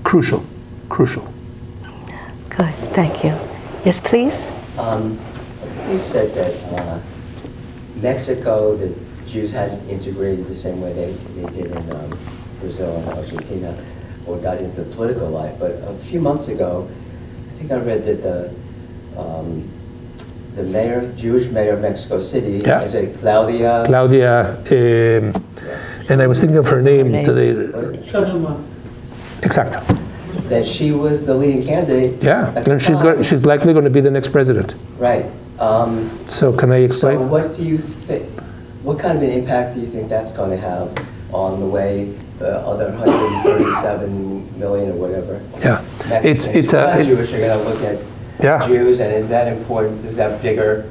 Crucial. Good, thank you. Yes, please? You said that Mexico, the Jews hadn't integrated the same way they did in Brazil and Argentina, or got into the political life. But a few months ago, I think I read that the Jewish mayor of Mexico City, is it Claudia? And I was thinking of her name today. Exacto. That she was the leading candidate. Yeah, and she's likely going to be the next president. Right. So can I explain? So what do you think? What kind of an impact do you think that's going to have on the way the other 137 million or whatever? Yeah, Jewish are going to look at Jews, and is that important? Is that bigger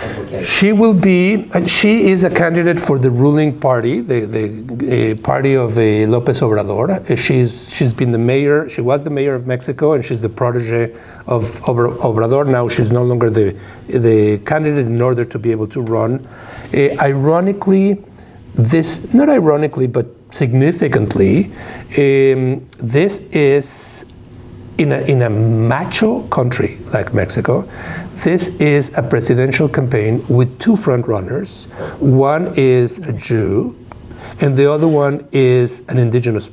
implication? She is a candidate for the ruling party, the party of López Obrador. She's been the mayor. She was the mayor of Mexico, and she's the protege of Obrador. Now she's no longer the candidate in order to be able to run. Not ironically, but significantly, this is in a macho country like Mexico. This is a presidential campaign with two front runners. One is a Jew, and the other one is an indigenous,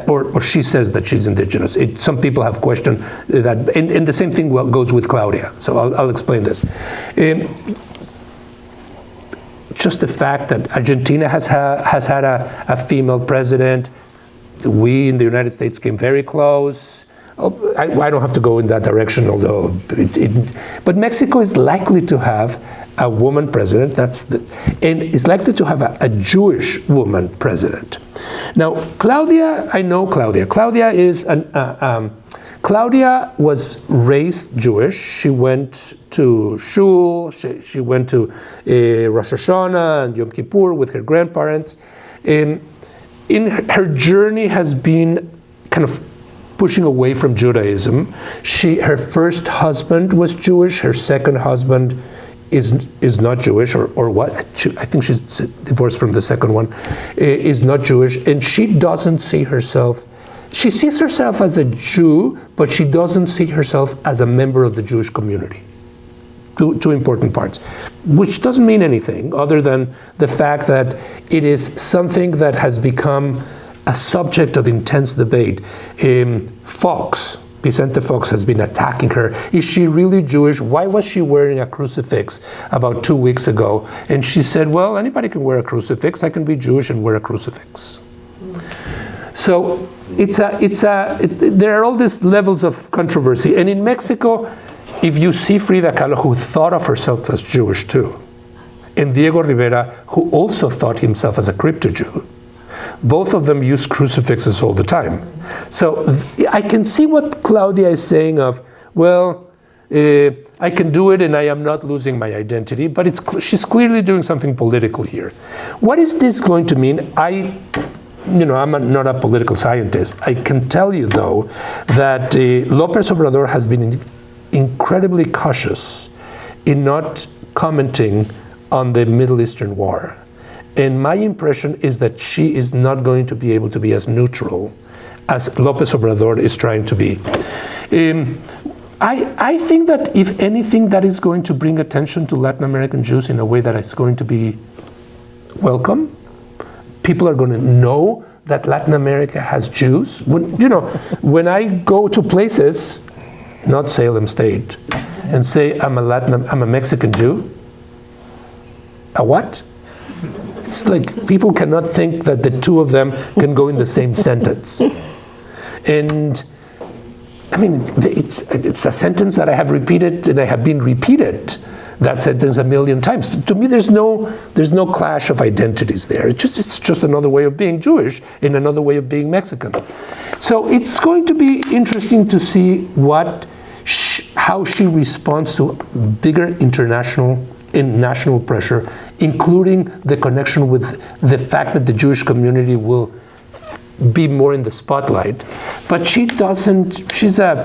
or she says that she's indigenous. Some people have questioned that, and the same thing goes with Claudia. So I'll explain this. Just the fact that Argentina has had a female president. We in the United States came very close. I don't have to go in that direction, although but Mexico is likely to have a woman president. And is likely to have a Jewish woman president. Now, Claudia, I know Claudia. Claudia was raised Jewish. She went to shul. She went to Rosh Hashanah and Yom Kippur with her grandparents. Her journey has been kind of pushing away from Judaism. Her first husband was Jewish. Her second husband is not Jewish, or what? I think she's divorced from the second one. Is not Jewish, and she doesn't see herself. She sees herself as a Jew, but she doesn't see herself as a member of the Jewish community. Two important parts, which doesn't mean anything other than the fact that it is something that has become a subject of intense debate. Vicente Fox has been attacking her. Is she really Jewish? Why was she wearing a crucifix about 2 weeks ago? And she said, well, anybody can wear a crucifix. I can be Jewish and wear a crucifix. So there are all these levels of controversy. And in Mexico, if you see Frida Kahlo, who thought of herself as Jewish too, and Diego Rivera, who also thought himself as a crypto-Jew, both of them use crucifixes all the time. So I can see what Claudia is saying of, well, I can do it and I am not losing my identity, but she's clearly doing something political here. What is this going to mean? I'm not a political scientist. I can tell you, though, that López Obrador has been incredibly cautious in not commenting on the Middle Eastern war. And my impression is that she is not going to be able to be as neutral as López Obrador is trying to be. I think that if anything, that is going to bring attention to Latin American Jews in a way that is going to be welcome. People are going to know that Latin America has Jews. When I go to places, not Salem State, and say I'm a Mexican Jew, a what? It's like people cannot think that the two of them can go in the same sentence. And I mean, it's a sentence that I have repeated, and I have been repeated that sentence a million times. To me, there's no clash of identities there. It's just another way of being Jewish and another way of being Mexican. So it's going to be interesting to see how she responds to bigger international and national pressure, including the connection with the fact that the Jewish community will be more in the spotlight. But she's a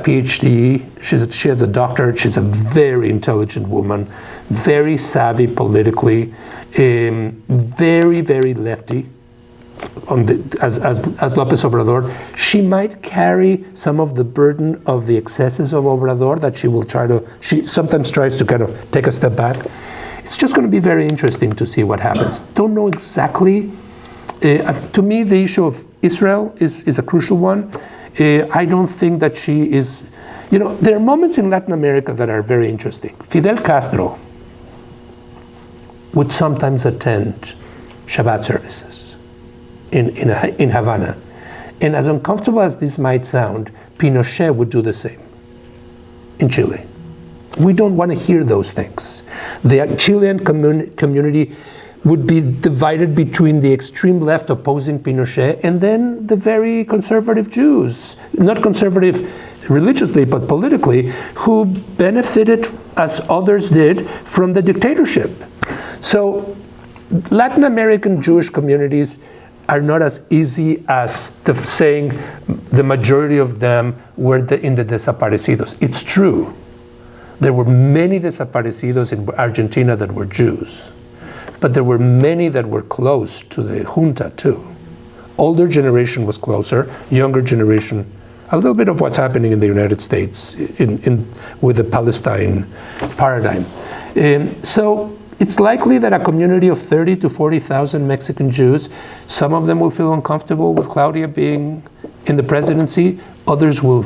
PhD, she has a doctorate, she's a very intelligent woman, very savvy politically, very, very lefty, as López Obrador. She might carry some of the burden of the excesses of Obrador that she sometimes tries to kind of take a step back. It's just going to be very interesting to see what happens. Don't know exactly. To me, the issue of Israel is a crucial one. I don't think that she is, there are moments in Latin America that are very interesting. Fidel Castro would sometimes attend Shabbat services in Havana. And as uncomfortable as this might sound, Pinochet would do the same in Chile. We don't want to hear those things. The Chilean community would be divided between the extreme left opposing Pinochet and then the very conservative Jews, not conservative religiously but politically, who benefited, as others did, from the dictatorship. So Latin American Jewish communities are not as easy as saying the majority of them were in the desaparecidos. It's true. There were many desaparecidos in Argentina that were Jews. But there were many that were close to the junta too. Older generation was closer, younger generation, a little bit of what's happening in the United States with the Palestine paradigm. So it's likely that a community of 30 to 40,000 Mexican Jews, some of them will feel uncomfortable with Claudia being in the presidency, others will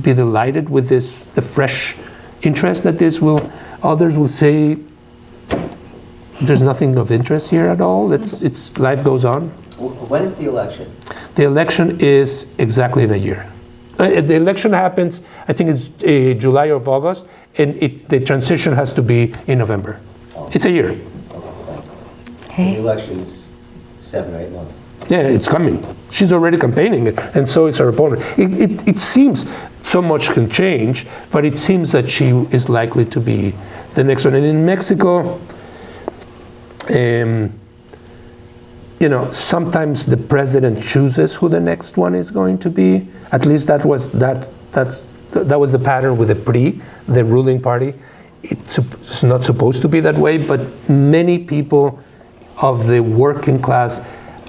be delighted with the fresh interest that others will say, there's nothing of interest here at all. It's life goes on. When is the election? The election is exactly in a year. The election happens, I think it's July or August, and the transition has to be in November. Oh. It's a year. Okay. The election's 7 or 8 months. Yeah, it's coming. She's already campaigning, and so is her opponent. It seems so much can change, but it seems that she is likely to be the next one. And in Mexico, sometimes the president chooses who the next one is going to be. At least that was the pattern with the PRI, the ruling party. It's not supposed to be that way, but many people of the working class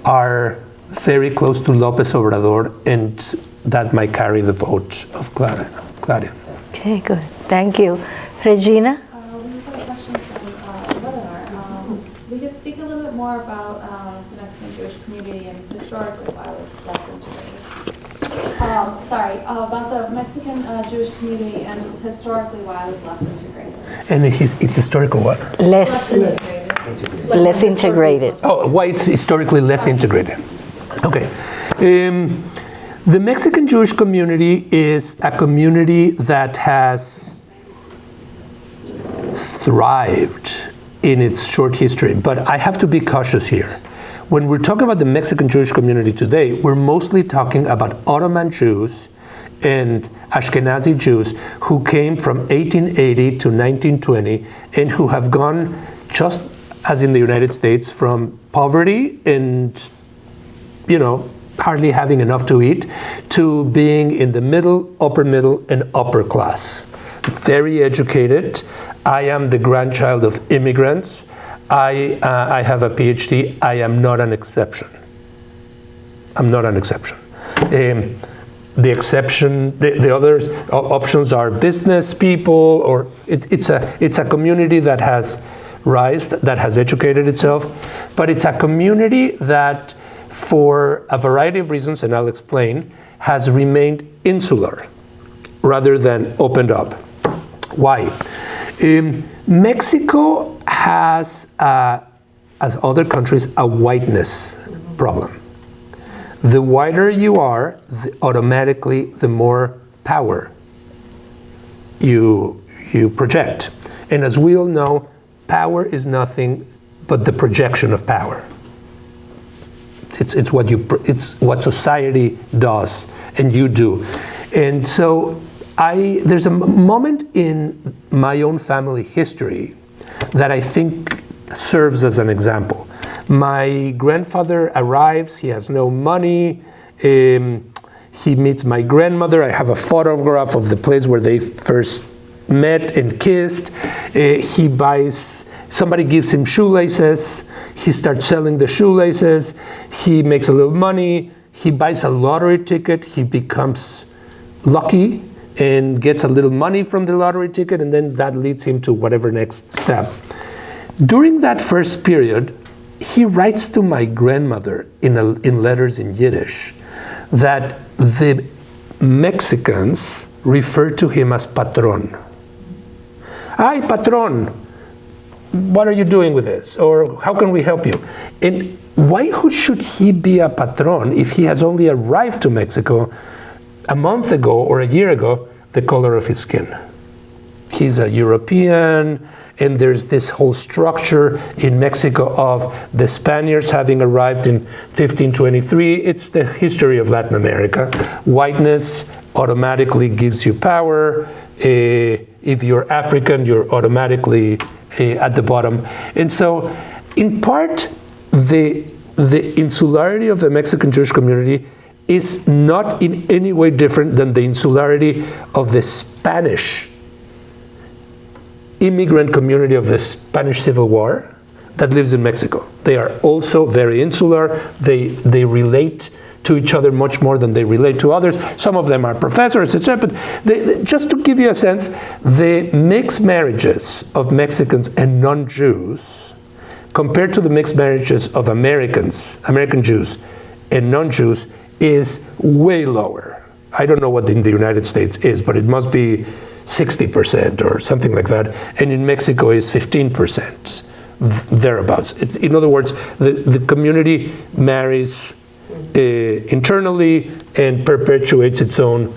are very close to López Obrador, and that might carry the vote of Claudia. Okay, good. Thank you. Regina? We have a question from the webinar. We could speak a little bit more about the Mexican Jewish community and historically why it was less integrated. About the Mexican Jewish community and just historically why it was less integrated. And it's historical what? Less integrated. Oh, why it's historically less integrated. Okay. The Mexican Jewish community is a community that has thrived in its short history, but I have to be cautious here. When we're talking about the Mexican Jewish community today, we're mostly talking about Ottoman Jews and Ashkenazi Jews who came from 1880 to 1920 and who have gone, just as in the United States, from poverty and, hardly having enough to eat, to being in the middle, and upper class. Very educated. I am the grandchild of immigrants. I have a PhD. I am not an exception. I'm not an exception. The exception, the other options are business people, or it's a community that has risen, that has educated itself, but it's a community that, for a variety of reasons, and I'll explain, has remained insular rather than opened up. Why? Mexico has, as other countries, a whiteness problem. The whiter you are, automatically the more power you project. And as we all know, power is nothing but the projection of power. It's what society does, and you do. And so there's a moment in my own family history that I think serves as an example. My grandfather arrives, he has no money, he meets my grandmother. I have a photograph of the place where they first met and kissed. Somebody gives him shoelaces, he starts selling the shoelaces, he makes a little money, he buys a lottery ticket, he becomes lucky and gets a little money from the lottery ticket, and then that leads him to whatever next step. During that first period, he writes to my grandmother in letters in Yiddish that the Mexicans refer to him as patron. Ay, patron, what are you doing with this? Or how can we help you? And why should he be a patron if he has only arrived to Mexico a month ago or a year ago, the color of his skin? He's a European, and there's this whole structure in Mexico of the Spaniards having arrived in 1523. It's the history of Latin America. Whiteness automatically gives you power. If you're African, you're automatically at the bottom. And so, in part, the insularity of the Mexican Jewish community is not in any way different than the insularity of the Spanish immigrant community of the Spanish Civil War that lives in Mexico. They are also very insular. They relate to each other much more than they relate to others. Some of them are professors, etc. But just to give you a sense, the mixed marriages of Mexicans and non-Jews compared to the mixed marriages of American Jews and non-Jews is way lower. I don't know what in the United States is, but it must be 60% or something like that, and in Mexico is 15%, thereabouts. In other words, the community marries internally and perpetuates its own.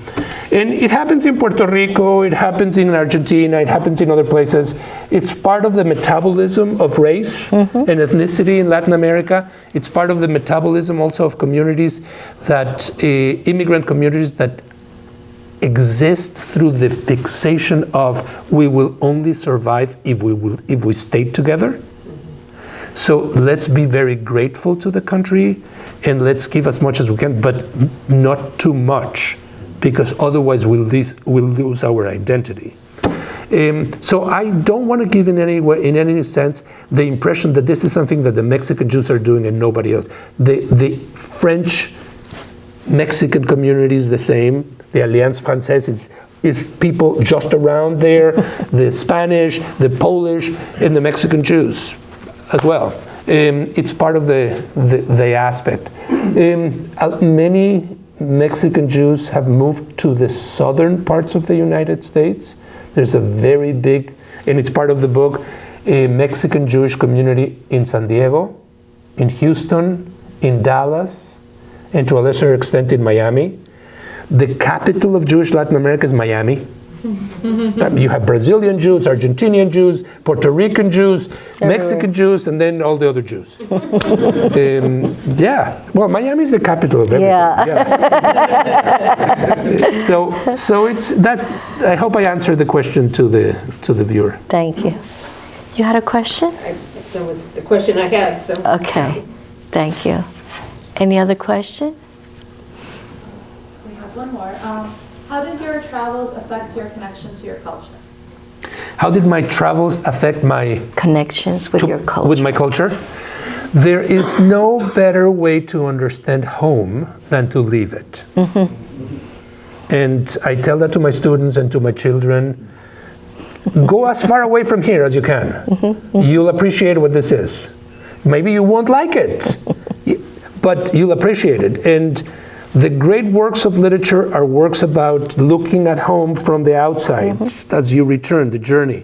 And it happens in Puerto Rico, it happens in Argentina, it happens in other places. It's part of the metabolism of race and ethnicity in Latin America. It's part of the metabolism also of communities that, immigrant communities that exist through the fixation of we will only survive if we stay together. So let's be very grateful to the country and let's give as much as we can, but not too much, because otherwise we'll lose our identity. So I don't want to give in any sense the impression that this is something that the Mexican Jews are doing and nobody else. The French Mexican community is the same. The Alliance Française is people just around there, the Spanish, the Polish, and the Mexican Jews as well. It's part of the aspect. Many Mexican Jews have moved to the southern parts of the United States. There's a very big, and it's part of the book, a Mexican Jewish community in San Diego, in Houston, in Dallas, and to a lesser extent in Miami. The capital of Jewish Latin America is Miami. You have Brazilian Jews, Argentinian Jews, Puerto Rican Jews, Mexican Jews, and then all the other Jews. Yeah, well, Miami is the capital of everything. Yeah. So it's that. I hope I answered the question to the viewer. Thank you. You had a question? That was the question I had. So. Okay, thank you. Any other question? one more. How did your travels affect your connection to your culture? How did my travels affect my Connections with your culture. with my culture? There is no better way to understand home than to leave it. And I tell that to my students and to my children. Go as far away from here as you can. You'll appreciate what this is. Maybe you won't like it, but you'll appreciate it. And the great works of literature are works about looking at home from the outside as you return, the journey.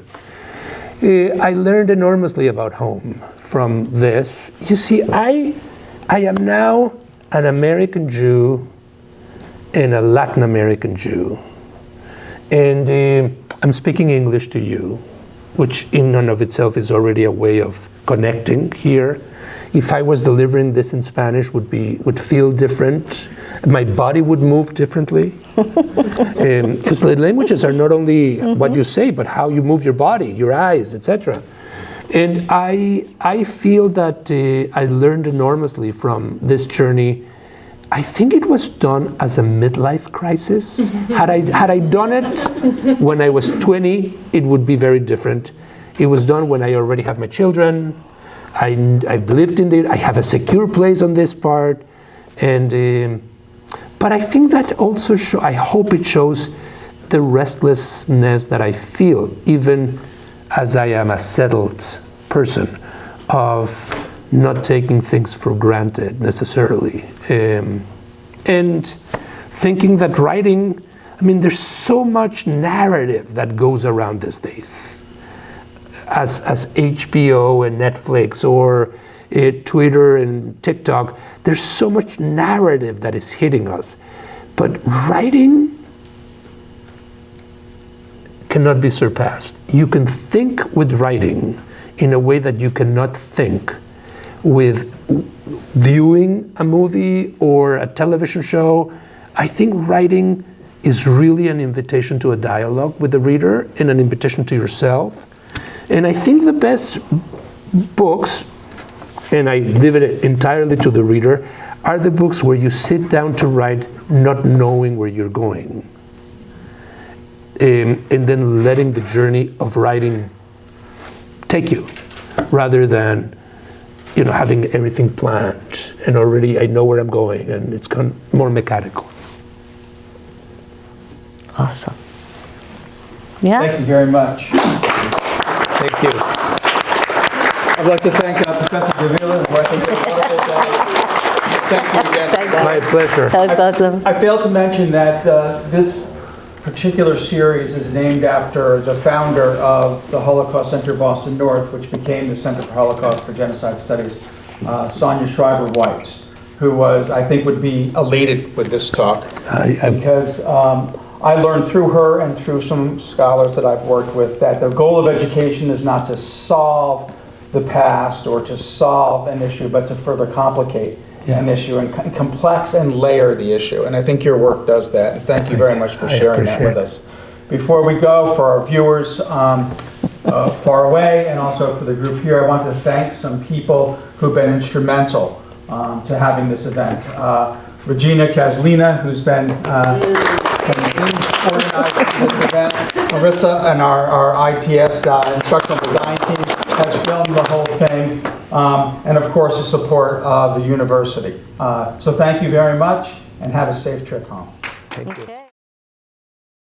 I learned enormously about home from this. You see, I am now an American Jew and a Latin American Jew. And I'm speaking English to you, which in and of itself is already a way of connecting here. If I was delivering this in Spanish, would feel different. My body would move differently. Because the languages are not only what you say, but how you move your body, your eyes, etc. And I feel that I learned enormously from this journey. I think it was done as a midlife crisis. Had I done it when I was 20, it would be very different. It was done when I already have my children. I've lived in there. I have a secure place on this part, and but I think that also I hope it shows the restlessness that I feel, even as I am a settled person, of not taking things for granted necessarily, and thinking that writing. I mean, there's so much narrative that goes around these days. As HBO and Netflix or Twitter and TikTok, there's so much narrative that is hitting us. But writing cannot be surpassed. You can think with writing in a way that you cannot think with viewing a movie or a television show. I think writing is really an invitation to a dialogue with the reader and an invitation to yourself. And I think the best books, and I leave it entirely to the reader, are the books where you sit down to write not knowing where you're going. And then letting the journey of writing take you, rather than having everything planned and already I know where I'm going, and it's more mechanical. Awesome. Yeah. Thank you very much. Thank you. I'd like to thank Professor Davila for a wonderful day. Thank you again. Thank you. My pleasure. That was awesome. I failed to mention that this particular series is named after the founder of the Holocaust Center Boston North, which became the Center for Holocaust for Genocide Studies, Sonia Schreiber-Weitz, who I think would be elated with this talk, because I learned through her and through some scholars that I've worked with that the goal of education is not to solve the past or to solve an issue, but to further complicate an issue and complex and layer the issue. And I think your work does that. And thank you very much for sharing that with us. Before we go, for our viewers far away and also for the group here, I want to thank some people who've been instrumental to having this event. Regina Kazlina, who's been organizing this event. Marissa and our ITS instructional design team has filmed the whole thing. And of course the support of the university. So thank you very much and have a safe trip home. Thank you. Okay.